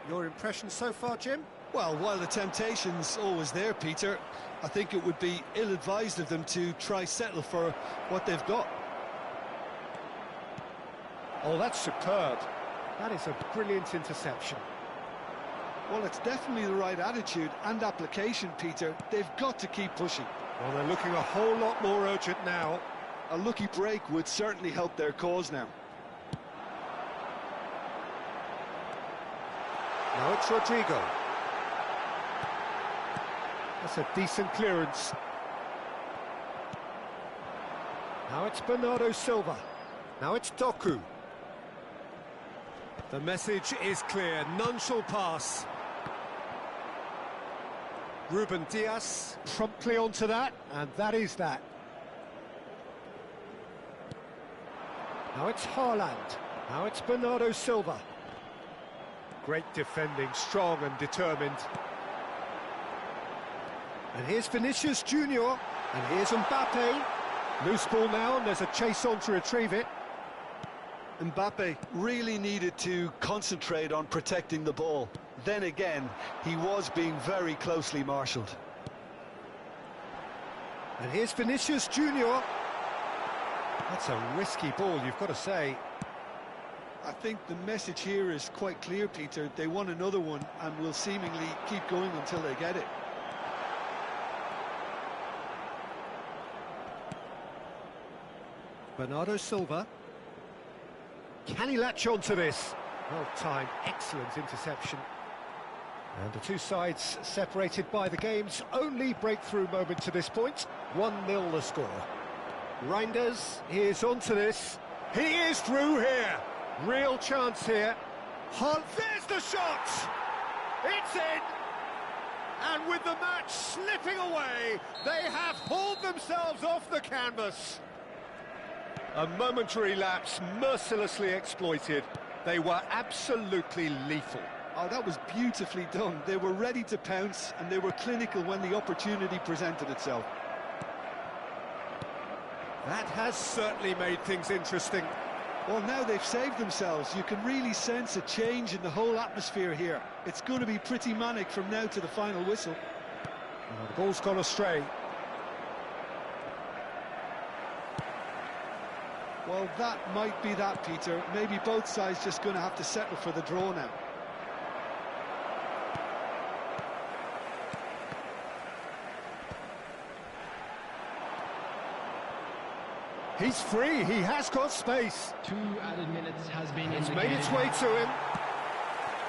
Your impression so far, Jim? Well, while the temptation's always there, Peter, I think it would be ill-advised of them to try settle for what they've got. Oh, that's superb. That is a brilliant interception. Well, it's definitely the right attitude and application, Peter. They've got to keep pushing. Well, they're looking a whole lot more urgent now. A lucky break would certainly help their cause now. Now it's Rodrigo. That's a decent clearance. Now it's Bernardo Silva. Now it's Doku. The message is clear, none shall pass. Ruben Dias promptly onto that, and that is that. Now it's Haaland. Now it's Bernardo Silva. Great defending, strong and determined. And here's Vinicius Junior, and here's Mbappe. Loose ball now, and there's a chase on to retrieve it. Mbappe really needed to concentrate on protecting the ball. Then again, he was being very closely marshalled. And here's Vinicius Junior. That's a risky ball, you've got to say. I think the message here is quite clear, Peter. They want another one and will seemingly keep going until they get it. Bernardo Silva. Can he latch on to this? Well timed, excellent interception. And the two sides separated by the game's only breakthrough moment to this point. 1-0 the score. Reinders is onto this. He is through here. Real chance here. There's the shot! It's in! And with the match slipping away, they have hauled themselves off the canvas. A momentary lapse mercilessly exploited. They were absolutely lethal. Oh, that was beautifully done. They were ready to pounce, and they were clinical when the opportunity presented itself. That has certainly made things interesting. Well, now they've saved themselves. You can really sense a change in the whole atmosphere here. It's going to be pretty manic from now to the final whistle. Well, the ball's gone astray. Well, that might be that, Peter. Maybe both sides just going to have to settle for the draw now. He's free, he has got space. 2 added minutes has been It's indicated. made its way to him.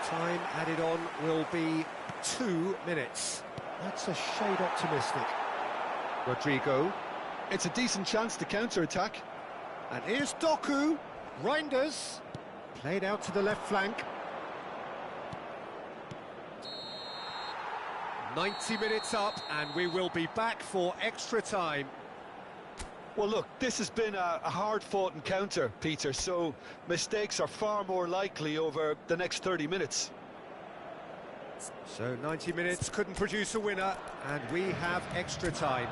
Time added on will be 2 minutes. That's a shade optimistic. Rodrigo. It's a decent chance to counter-attack. And here's Doku. Reinders. Played out to the left flank. 90 minutes up, and we will be back for extra time. Well, look, this has been a hard-fought encounter, Peter, so mistakes are far more likely over the next 30 minutes. So 90 minutes couldn't produce a winner, and we have extra time.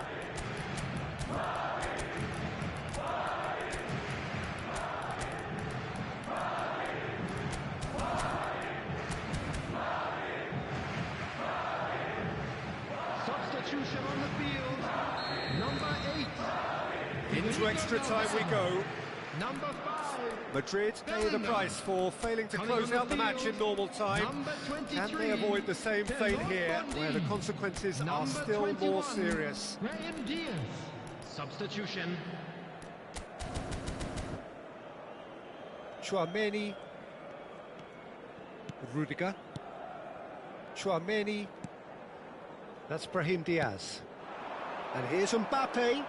Substitution on the field. Number 8. Into extra time we go. Number 5. Madrid pay the price for failing to close out the match in normal time. Can they avoid the same fate here, where the consequences are still more serious? Graham Diaz. Substitution. Chouameni. Rudiger. Chouameni. That's Brahim Diaz. And here's Mbappe.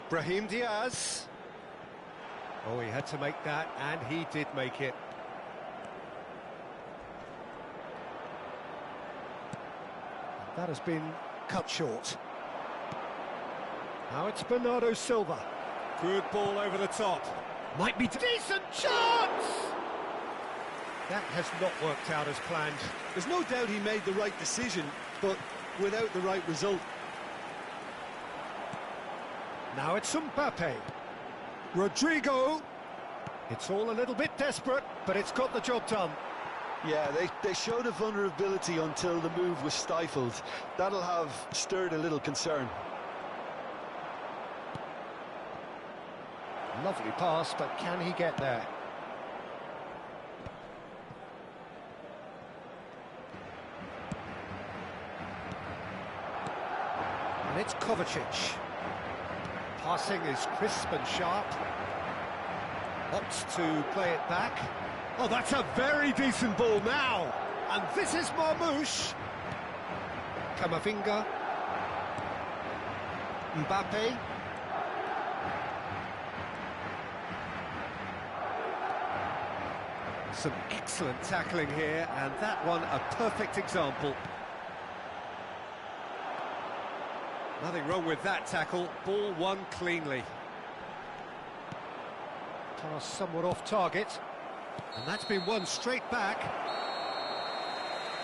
Brahim Diaz. Oh, he had to make that, and he did make it. That has been cut short. Now it's Bernardo Silva. Good ball over the top. Might be decent chance! That has not worked out as planned. There's no doubt he made the right decision, but without the right result. Now it's Mbappe. Rodrigo. It's all a little bit desperate, but it's got the job done. Yeah, they showed a vulnerability until the move was stifled. That'll have stirred a little concern. Lovely pass, but can he get there? And it's Kovacic. Passing is crisp and sharp. Opts to play it back. Oh, that's a very decent ball now. And this is Marmoush. Camavinga. Mbappe. Some excellent tackling here, and that one a perfect example. Nothing wrong with that tackle, ball won cleanly. Pass somewhat off target, and that's been won straight back.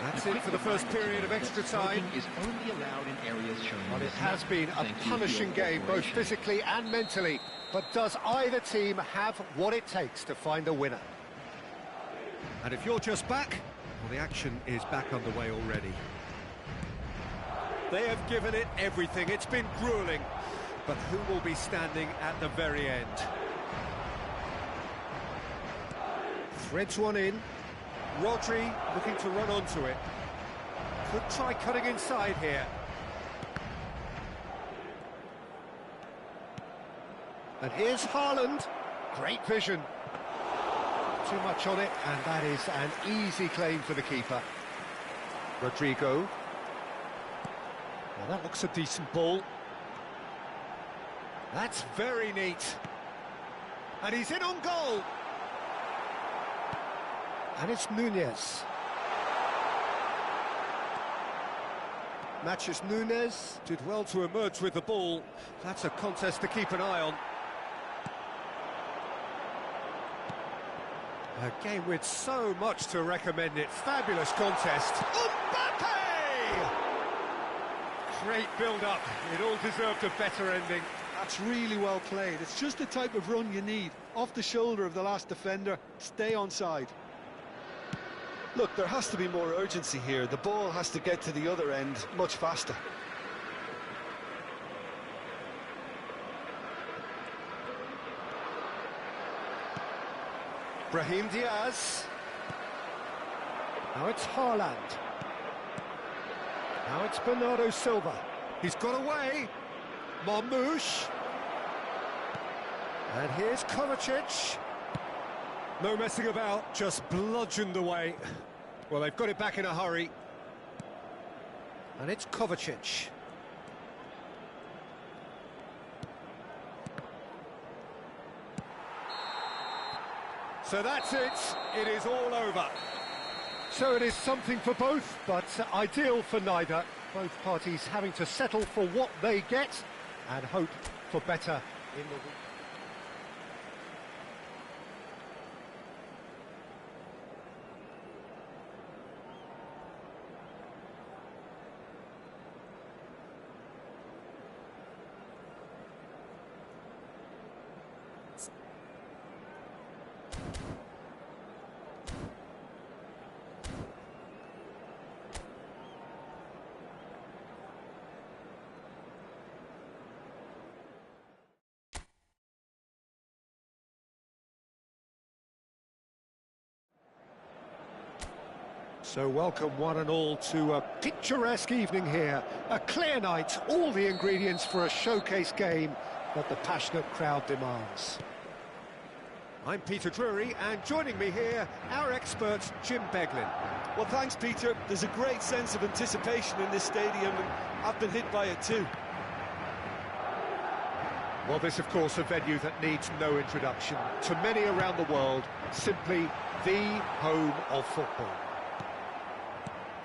That's it for the first period of extra time. Is only allowed in areas shown. Well, it has been a punishing game, both physically and mentally. But does either team have what it takes to find a winner? And if you're just back, well, the action is back underway already. They have given it everything. It's been grueling. But who will be standing at the very end? Threads one in. Rodri looking to run onto it. Could try cutting inside here. And here's Haaland. Great vision. Too much on it, and that is an easy claim for the keeper. Rodrigo. Well, that looks a decent ball. That's very neat. And he's in on goal. And it's Nunez. Matches Nunez. Did well to emerge with the ball. That's a contest to keep an eye on. A game with so much to recommend it. Fabulous contest. Mbappe! Great build-up. It all deserved a better ending. That's really well played. It's just the type of run you need. Off the shoulder of the last defender, stay onside. Look, there has to be more urgency here. The ball has to get to the other end much faster. Brahim Diaz. Now it's Haaland. Now it's Bernardo Silva. He's got away. Marmoush. And here's Kovacic. No messing about, just bludgeoned away. Well, they've got it back in a hurry. And it's Kovacic. So that's it. It is all over. So it is something for both, but ideal for neither. Both parties having to settle for what they get and hope for better in the week. So welcome one and all to a picturesque evening here. A clear night, all the ingredients for a showcase game that the passionate crowd demands. I'm Peter Drury, and joining me here, our expert, Jim Beglin. Well, thanks, Peter. There's a great sense of anticipation in this stadium, and I've been hit by it too. Well, this, of course, a venue that needs no introduction. To many around the world, simply the home of football.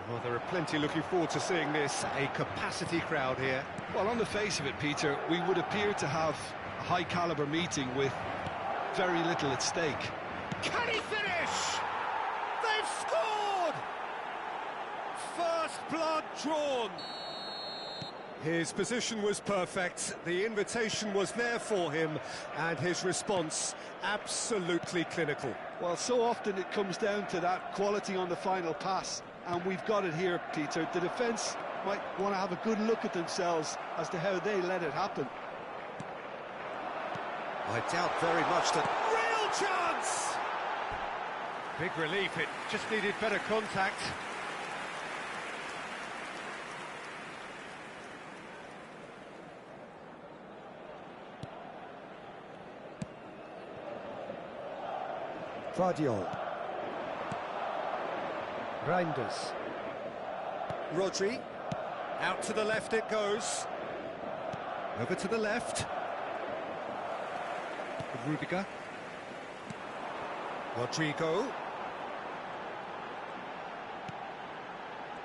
Well, there are plenty looking forward to seeing this, a capacity crowd here. Well, on the face of it, Peter, we would appear to have a high-caliber meeting with very little at stake. Can he finish? They've scored! First blood drawn. His position was perfect, the invitation was there for him, and his response absolutely clinical. Well, so often it comes down to that quality on the final pass, and we've got it here, Peter. The defence might want to have a good look at themselves as to how they let it happen. I doubt very much that... Real chance! Big relief, it just needed better contact. Vardiol. Reinders. Rodri. Out to the left it goes. Over to the left. Rudiger. Rodrigo.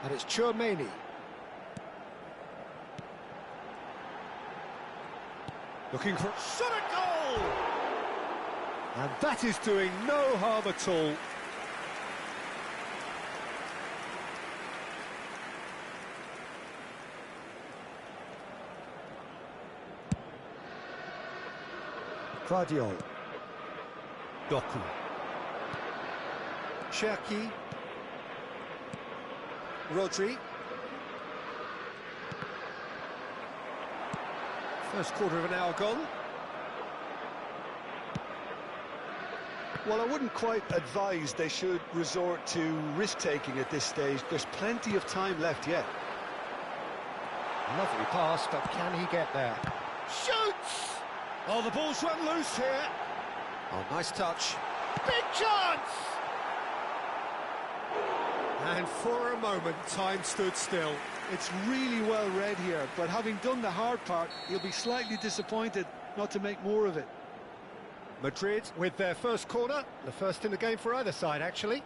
And it's Tchouaméni. Looking for... Shot a goal! And that is doing no harm at all. Vardiol. Doku. Cherki. Rodri. First quarter of an hour gone. Well, I wouldn't quite advise they should resort to risk-taking at this stage. There's plenty of time left yet. Lovely pass, but can he get there? Shoots! Oh, the ball's run loose here. Oh, nice touch. Big chance! And for a moment, time stood still. It's really well read here, but having done the hard part, he'll be slightly disappointed not to make more of it. Madrid with their first corner, the first in the game for either side, actually.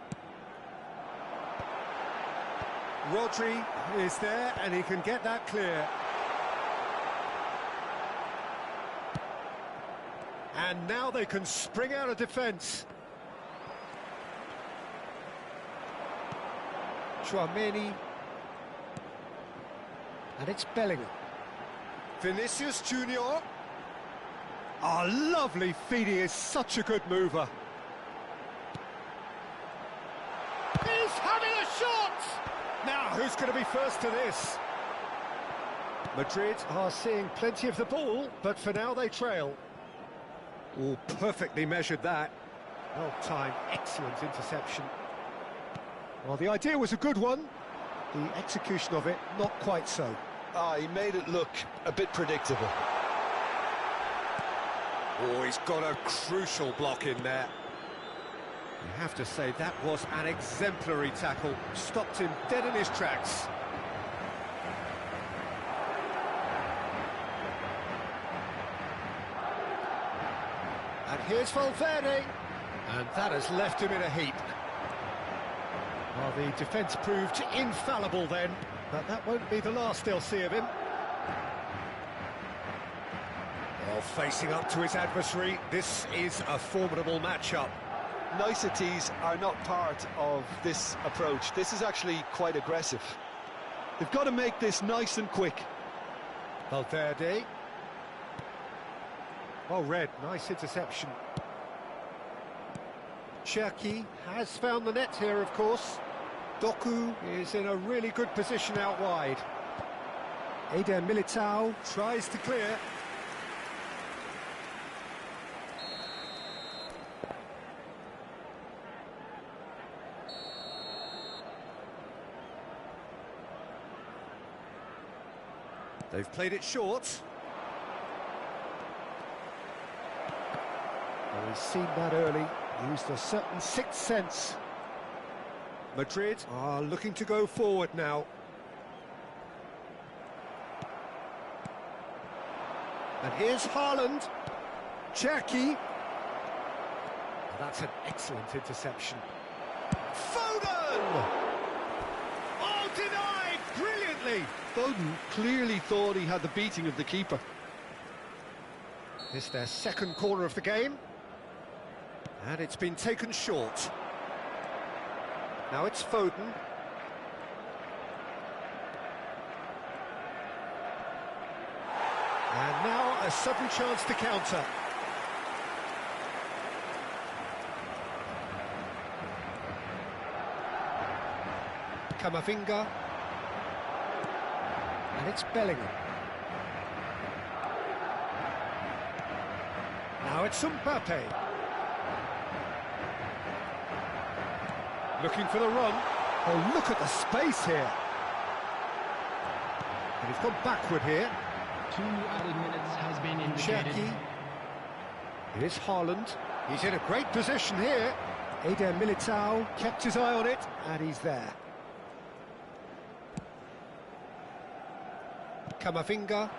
Rodri is there, and he can get that clear. And now they can spring out of defence. Tchouaméni. And it's Bellingham. Vinicius Junior. Oh, lovely feed, he is such a good mover. He's having a shot! Now, who's going to be first to this? Madrid are seeing plenty of the ball, but for now they trail. Oh, perfectly measured that. Well timed, excellent interception. Well, the idea was a good one. The execution of it, not quite so. He made it look a bit predictable. Oh, he's got a crucial block in there. You have to say that was an exemplary tackle. Stopped him dead in his tracks. And here's Valverde. And that has left him in a heap. Well, The defence proved infallible then, but that won't be the last they'll see of him. Well, facing up to his adversary, this is a formidable matchup. Niceties are not part of this approach. This is actually quite aggressive. They've got to make this nice and quick. Valverde. Well read, nice interception. Cherki has found the net here, of course. Doku is in a really good position out wide. Eder Militao tries to clear. They've played it short. Well, he's seen that early, used a certain sixth sense. Madrid are looking to go forward now. And here's Haaland. Cherki. That's an excellent interception. Foden! Oh, denied brilliantly! Foden clearly thought he had the beating of the keeper. It's their second corner of the game. And it's been taken short. Now it's Foden. And now a sudden chance to counter. Camavinga. And it's Bellingham. Now it's Mbappe. Looking for the run. Oh, look at the space here. And he's gone backward here. 2 added minutes has been indicated. Cherki. Here's Haaland. He's in a great position here. Eder Militao kept his eye on it, and he's there. Camavinga.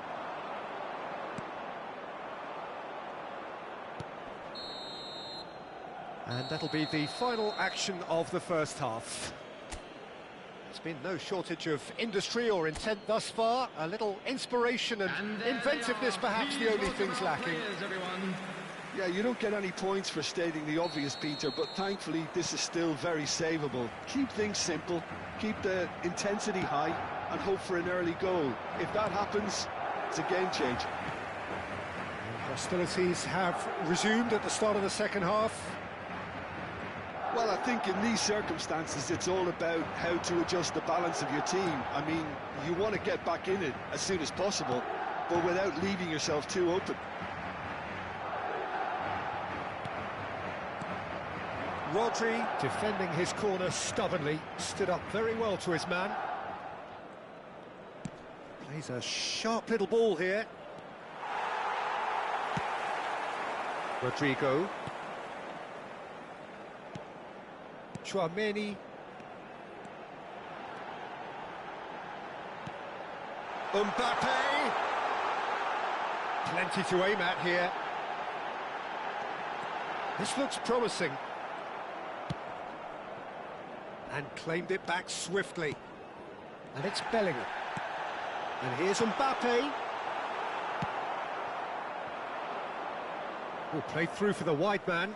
And that'll be the final action of the first half. There's been no shortage of industry or intent thus far. A little inspiration and inventiveness perhaps the only things lacking. Yeah, you don't get any points for stating the obvious, Peter, but thankfully this is still very savable. Keep things simple, keep the intensity high, and hope for an early goal. If that happens, it's a game changer. Hostilities have resumed at the start of the second half. Well, I think in these circumstances, it's all about how to adjust the balance of your team. I mean, you want to get back in it as soon as possible, but without leaving yourself too open. Rodri, defending his corner stubbornly, stood up very well to his man. Plays a sharp little ball here. Rodrigo. Tchouaméni. Mbappe. Plenty to aim at here. This looks promising. And claimed it back swiftly. And it's Bellingham. And here's Mbappe. Oh, played through for the wide man.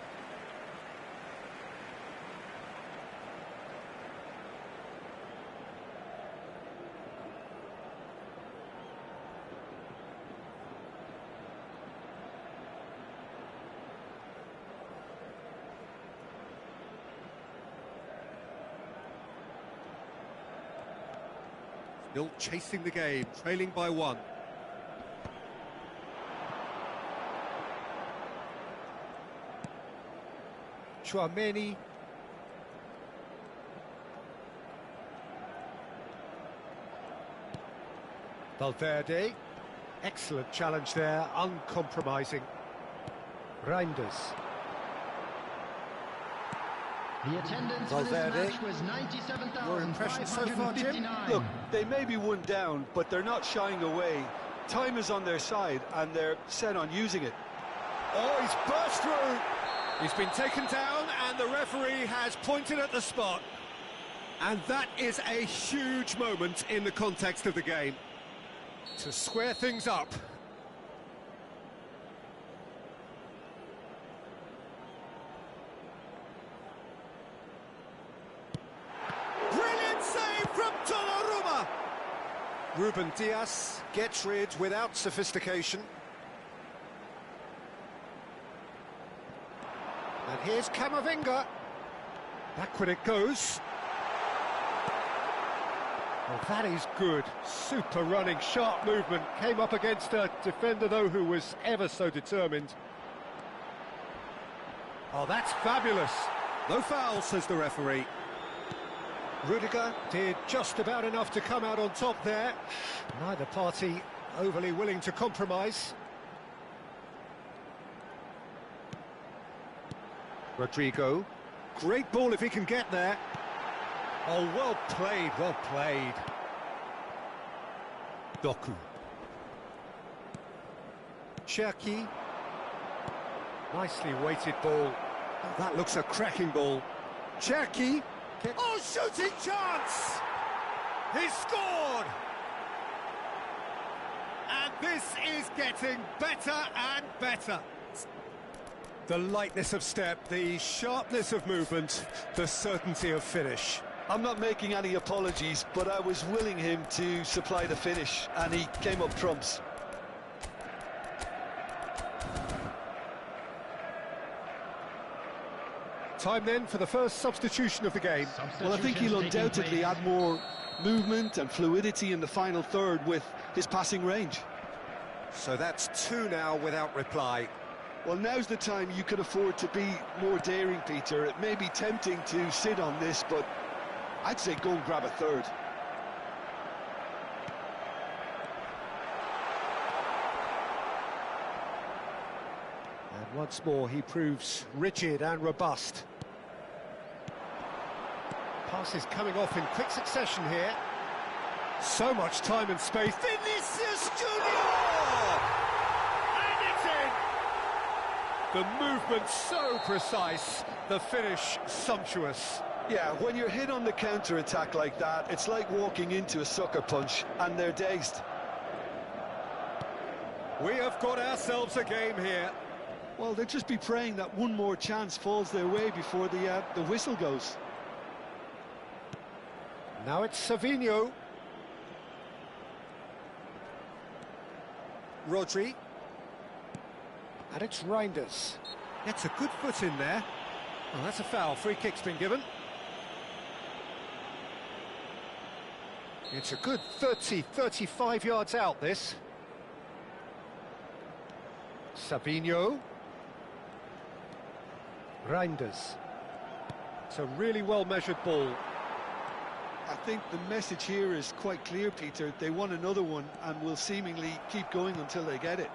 Still chasing the game, trailing by 1. Tchouaméni. Valverde. Excellent challenge there, uncompromising. Reinders. The attendance for this match was 97,559. Your impression so far, Jim? Look, they may be one down, but they're not shying away. Time is on their side, and they're set on using it. Oh, he's burst through. He's been taken down, and the referee has pointed at the spot. And that is a huge moment in the context of the game. To square things up. Brilliant save from Donnarumma. Ruben Dias gets rid without sophistication. And here's Camavinga. Backward it goes. Well, that is good. Super running, sharp movement. Came up against a defender, though, who was ever so determined. Oh, that's fabulous. No foul, says the referee. Rudiger did just about enough to come out on top there. Neither party overly willing to compromise. Rodrigo. Great ball if he can get there. Oh, well played, well played. Doku. Cherki. Nicely weighted ball. Oh, that looks a cracking ball. Cherki. Oh, shooting chance! He scored! And this is getting better and better. The lightness of step, the sharpness of movement, the certainty of finish. I'm not making any apologies, but I was willing him to supply the finish, and he came up trumps. Time then for the first substitution of the game. Well, I think he'll undoubtedly add more movement and fluidity in the final third with his passing range. So that's two now without reply. Well, now's the time you could afford to be more daring, Peter. It may be tempting to sit on this, but I'd say go and grab a third. And once more he proves rigid and robust. Passes coming off in quick succession here. So much time and space. Vinicius Junior! And it's in! The movement so precise, the finish sumptuous. Yeah, when you're hit on the counter-attack like that, it's like walking into a sucker punch, and they're dazed. We have got ourselves a game here. Well, they'll just be praying that one more chance falls their way before the whistle goes. Now it's Savinho. Rodri. And it's Reinders. Gets a good foot in there. Oh, that's a foul. Free kick's been given. It's a good 30, 35 yards out, this. Savinho. Reinders. It's a really well-measured ball. I think the message here is quite clear, Peter. They want another one and will seemingly keep going until they get it.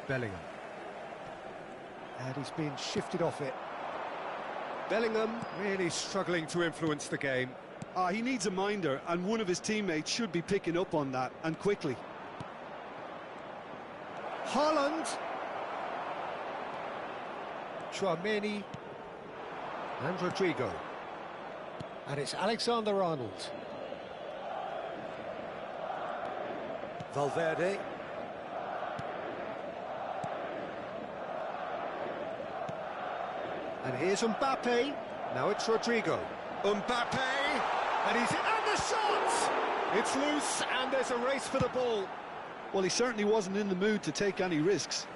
Bellingham. And he's been shifted off it. Bellingham really struggling to influence the game. He needs a minder, and one of his teammates should be picking up on that, and quickly. Haaland. Chouameni. And Rodrigo. And it's Alexander-Arnold. Valverde. And here's Mbappe. Now it's Rodrigo. Mbappe. And he's in. And the shot! It's loose, and there's a race for the ball. Well, he certainly wasn't in the mood to take any risks.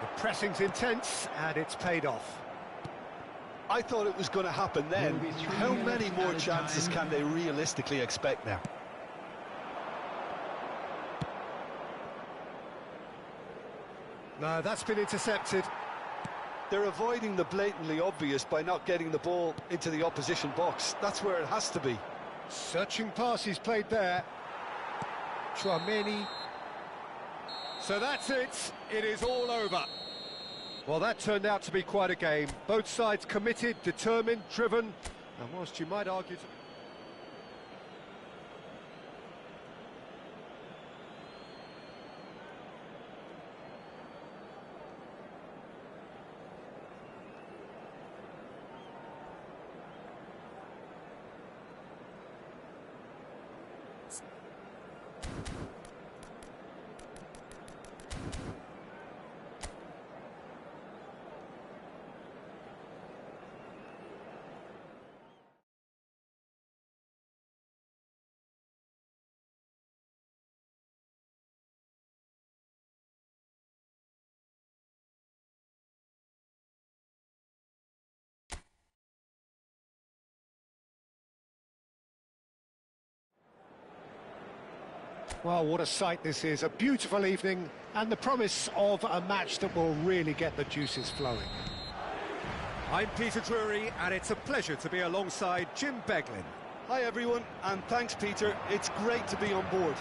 The pressing's intense, and it's paid off. I thought it was going to happen then. How many more chances can they realistically expect now? No, that's been intercepted. They're avoiding the blatantly obvious by not getting the ball into the opposition box. That's where it has to be. Searching pass he's played there. Chouameni. So that's it. It is all over. Well, that turned out to be quite a game. Both sides committed, determined, driven, and whilst you might argue... Well, what a sight this is. A beautiful evening and the promise of a match that will really get the juices flowing. I'm Peter Drury, and it's a pleasure to be alongside Jim Beglin. Hi everyone, and thanks Peter, it's great to be on board.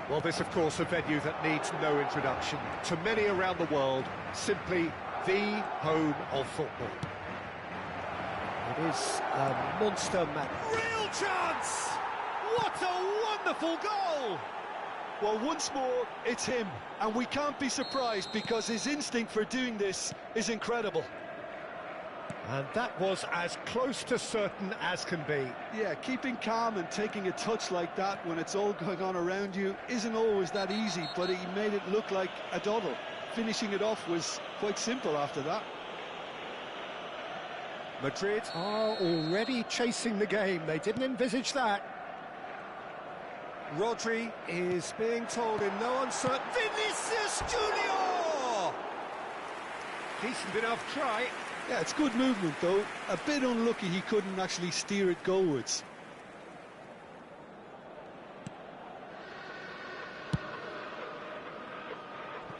Well, this of course a venue that needs no introduction. To many around the world, simply the home of football. It is a monster match. Real chance! What a wonderful goal! Well, once more, it's him, and we can't be surprised because his instinct for doing this is incredible. And that was as close to certain as can be. Yeah, keeping calm and taking a touch like that when it's all going on around you isn't always that easy, but he made it look like a doddle. Finishing it off was quite simple after that. Madrid are already chasing the game. They didn't envisage that. Rodri is being told in no uncertain... Vinicius Junior! Decent enough try. Yeah, it's good movement though. A bit unlucky he couldn't actually steer it goalwards.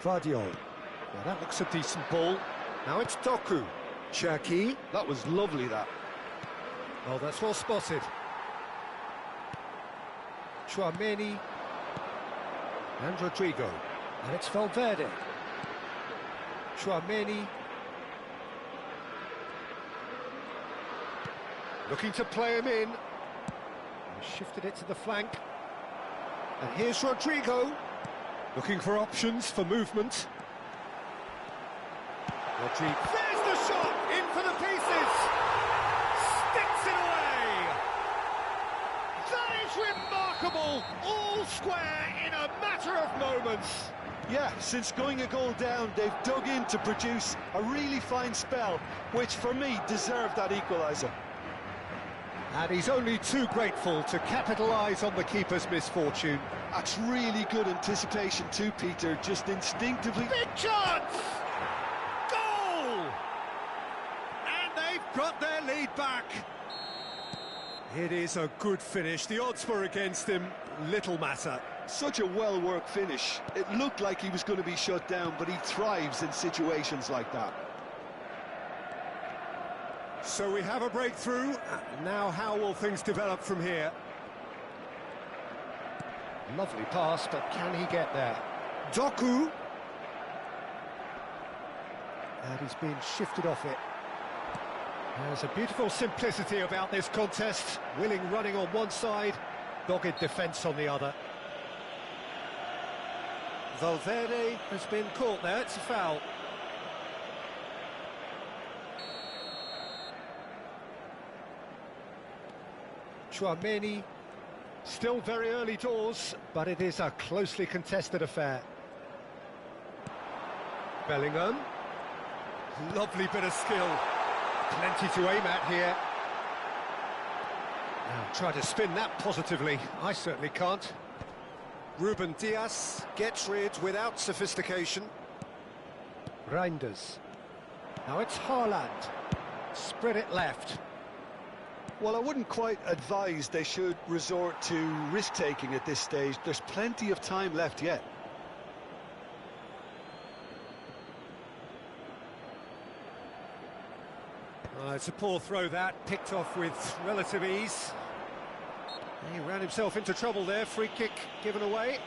Vardiol. Well, that looks a decent ball. Now it's Doku. Cherki. That was lovely, that. Oh, that's well spotted. Chouameni. And Rodrigo. And it's Valverde. Chouameni. Looking to play him in. He shifted it to the flank. And here's Rodrigo. Looking for options for movement. Rodrigo. There's the shot! In for the pieces! Sticks it away! That is remarkable! All square in a matter of moments! Yeah, since going a goal down, they've dug in to produce a really fine spell, which for me deserved that equaliser. And he's only too grateful to capitalise on the keeper's misfortune. That's really good anticipation too, Peter, just instinctively... Big chance! Goal! And they've got their lead back. It is a good finish. The odds were against him. Little matter. Such a well-worked finish. It looked like he was going to be shut down, but he thrives in situations like that. So we have a breakthrough. Now how will things develop from here? Lovely pass, but can he get there? Doku. And he's been shifted off it. There's a beautiful simplicity about this contest. Willing running on one side, dogged defence on the other. Valverde has been caught there, it's a foul. Chouameni, still very early doors, but it is a closely contested affair. Bellingham, lovely bit of skill, plenty to aim at here. Now try to spin that positively, I certainly can't. Ruben Dias gets rid without sophistication. Reinders, now it's Haaland, spread it left. Well, I wouldn't quite advise they should resort to risk-taking at this stage. There's plenty of time left yet. It's a poor throw that, picked off with relative ease. He ran himself into trouble there, free kick given away.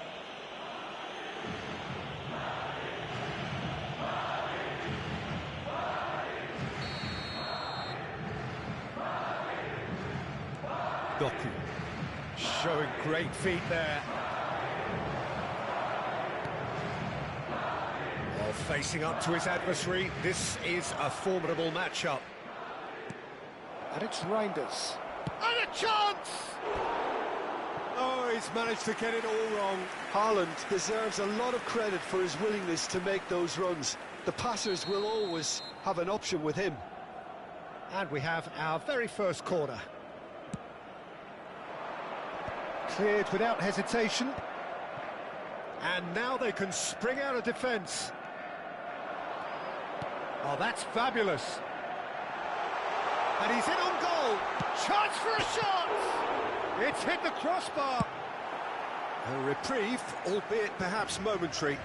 Doku, showing great feet there. While facing up to his adversary, this is a formidable matchup. And it's Reinders. And a chance! Oh, he's managed to get it all wrong. Haaland deserves a lot of credit for his willingness to make those runs. The passers will always have an option with him. And we have our very first corner. Cleared without hesitation. And now they can spring out of defence. Oh, that's fabulous. And he's in on goal. Chance for a shot! It's hit the crossbar. A reprieve, albeit perhaps momentary.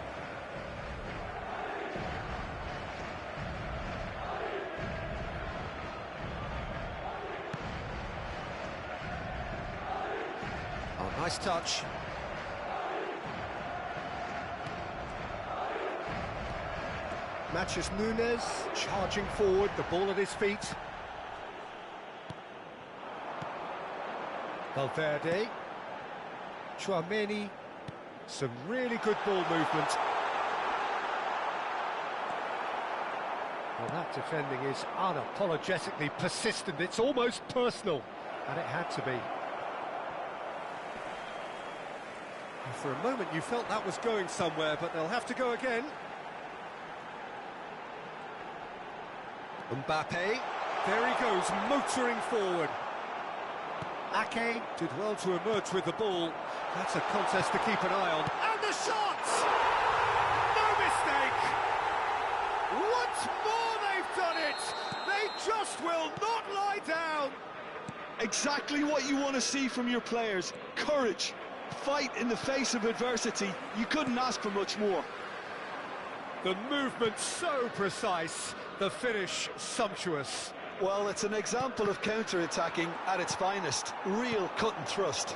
Oh, nice touch. Matches Nunes, charging forward, the ball at his feet. Valverde. Chouameni. Some really good ball movement. Well, that defending is unapologetically persistent. It's almost personal, and it had to be. And for a moment you felt that was going somewhere, but they'll have to go again. Mbappe, there he goes, motoring forward. Ake did well to emerge with the ball. That's a contest to keep an eye on. And the shot! No mistake! Once more they've done it! They just will not lie down! Exactly what you want to see from your players. Courage, fight in the face of adversity. You couldn't ask for much more. The movement so precise, the finish sumptuous. Well, it's an example of counter-attacking at its finest. Real cut and thrust.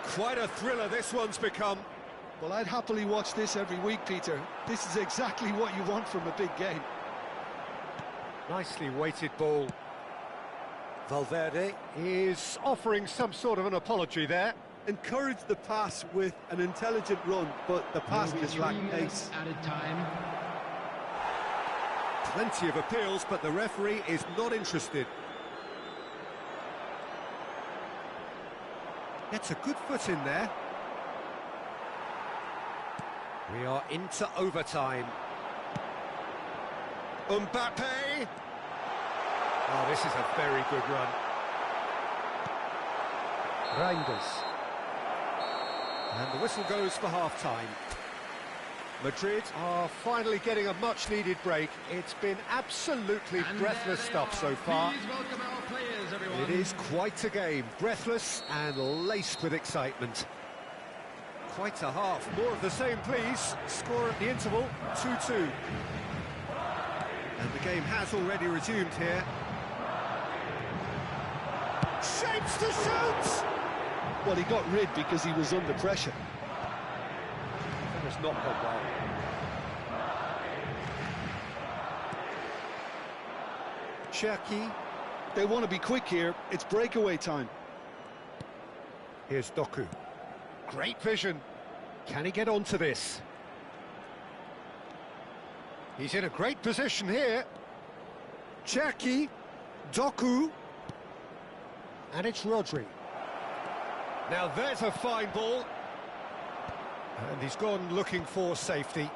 Quite a thriller this one's become. Well, I'd happily watch this every week, Peter. This is exactly what you want from a big game. Nicely weighted ball. Valverde is offering some sort of an apology there. Encourage the pass with an intelligent run, but the pass just lacked pace. Added time. Plenty of appeals, but the referee is not interested. Gets a good foot in there. We are into overtime. Mbappe! Oh, this is a very good run. Reinders. And the whistle goes for half-time. Madrid are finally getting a much-needed break. It's been absolutely breathless stuff so far. Please welcome our players, everyone. It is quite a game, breathless and laced with excitement. Quite a half. More of the same, please. Score at the interval, 2-2. And the game has already resumed here. Shapes to shoot! Well, he got rid because he was under pressure. That has not gone well. Cherki. They want to be quick here. It's breakaway time. Here's Doku. Great vision. Can he get onto this? He's in a great position here. Cherki. Doku. And it's Rodri. Now there's a fine ball. And he's gone looking for safety.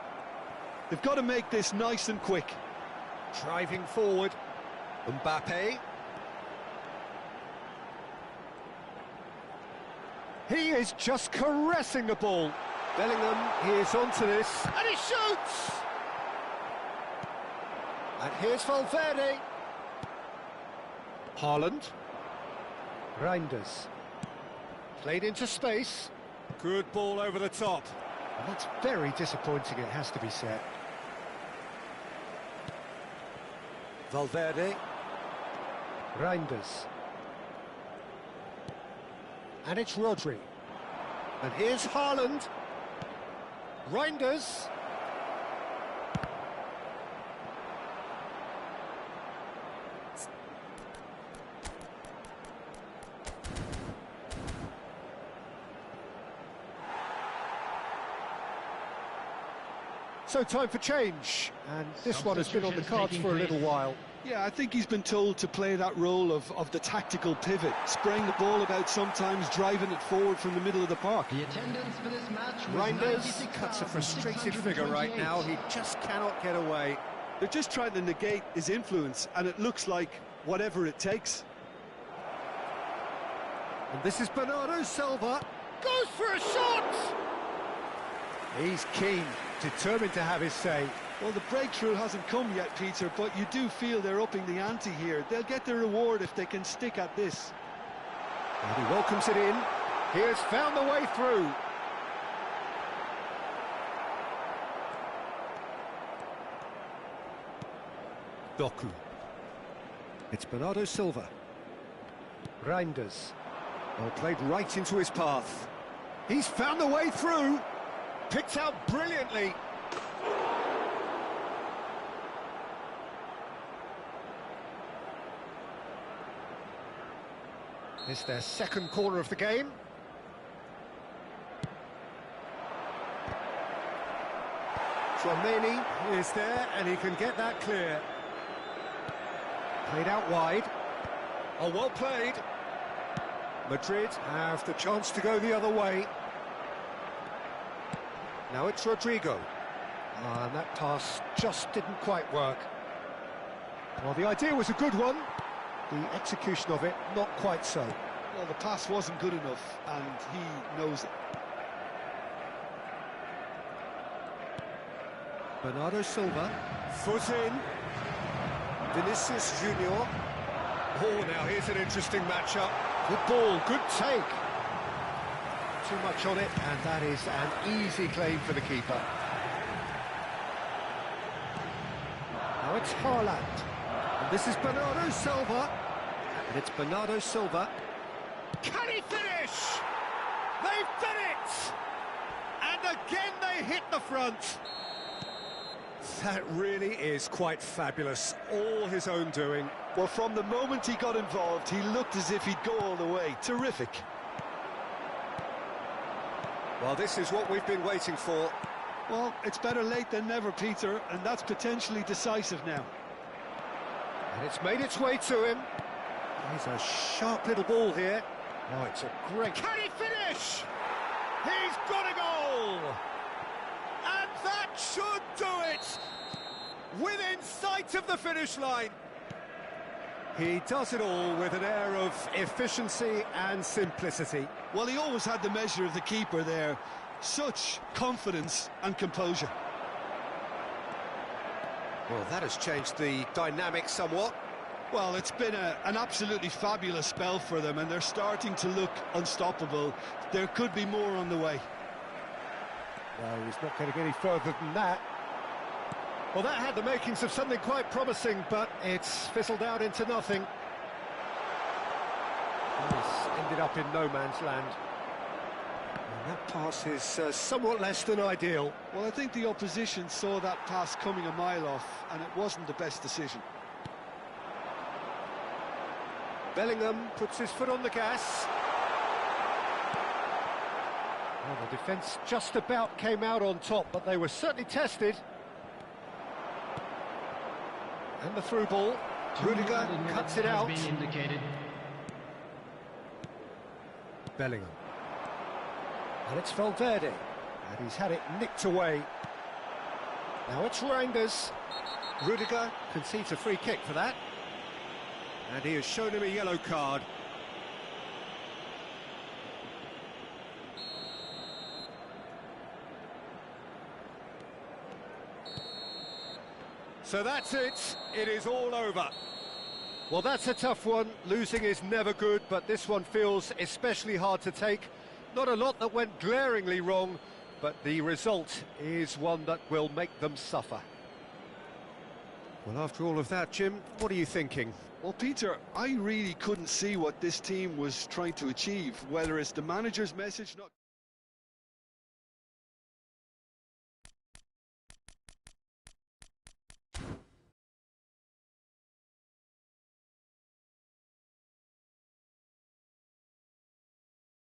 They've got to make this nice and quick. Driving forward. Mbappe. He is just caressing the ball. Bellingham is onto this. And he shoots! And here's Valverde. Haaland. Reinders. Played into space. Good ball over the top. And that's very disappointing, it has to be said. Valverde. Reinders. And it's Rodri. And here's Haaland. Reinders. So time for change, and this one has been on the cards for a little while. Yeah, I think he's been told to play that role of the tactical pivot, spraying the ball about sometimes, driving it forward from the middle of the park. The attendance for this match was Reinders cuts a frustrated figure right now. He just cannot get away. They're just trying to negate his influence, and it looks like whatever it takes. And this is Bernardo Silva. Goes for a shot! He's keen, determined to have his say. Well, the breakthrough hasn't come yet, Peter, but you do feel they're upping the ante here. They'll get their reward if they can stick at this. And he welcomes it in. He has found the way through. Doku. It's Bernardo Silva. Reinders. Well, played right into his path. He's found the way through. Picked out brilliantly. It's their second corner of the game. Chouameni is there, and he can get that clear. Played out wide. Oh, well played. Madrid have the chance to go the other way. Now it's Rodrigo. And that pass just didn't quite work. Well, the idea was a good one. The execution of it, not quite so. Well, the pass wasn't good enough, and he knows it. Bernardo Silva, foot in. Vinicius Junior. Oh, now here's an interesting matchup. Good ball, good take. Too much on it, and that is an easy claim for the keeper. Now it's Haaland. And this is Bernardo Silva. And it's Bernardo Silva. Can he finish? They've done it! And again they hit the front. That really is quite fabulous. All his own doing. Well, from the moment he got involved, he looked as if he'd go all the way. Terrific. Well, this is what we've been waiting for. Well, it's better late than never, Peter, and that's potentially decisive now. And it's made its way to him. He's a sharp little ball here. Oh, it's a great... Can he finish? He's got a goal! And that should do it! Within sight of the finish line. He does it all with an air of efficiency and simplicity. Well, he always had the measure of the keeper there. Such confidence and composure. Well, that has changed the dynamic somewhat. Well, it's been an absolutely fabulous spell for them, and they're starting to look unstoppable. There could be more on the way. No, he's not getting any further than that. Well, that had the makings of something quite promising, but it's fizzled out into nothing. It's ended up in no man's land. And that pass is somewhat less than ideal. Well, I think the opposition saw that pass coming a mile off, and it wasn't the best decision. Bellingham puts his foot on the gas. Well, the defence just about came out on top, but they were certainly tested. And the through ball. Rudiger cuts it out. Bellingham. And it's Valverde. And he's had it nicked away. Now it's Reinders. Rudiger concedes a free kick for that. And he has shown him a yellow card. So that's it. It is all over. Well, that's a tough one. Losing is never good, but this one feels especially hard to take. Not a lot that went glaringly wrong, but the result is one that will make them suffer. Well, after all of that, Jim, what are you thinking? Well, Peter, I really couldn't see what this team was trying to achieve, whether it's the manager's message not...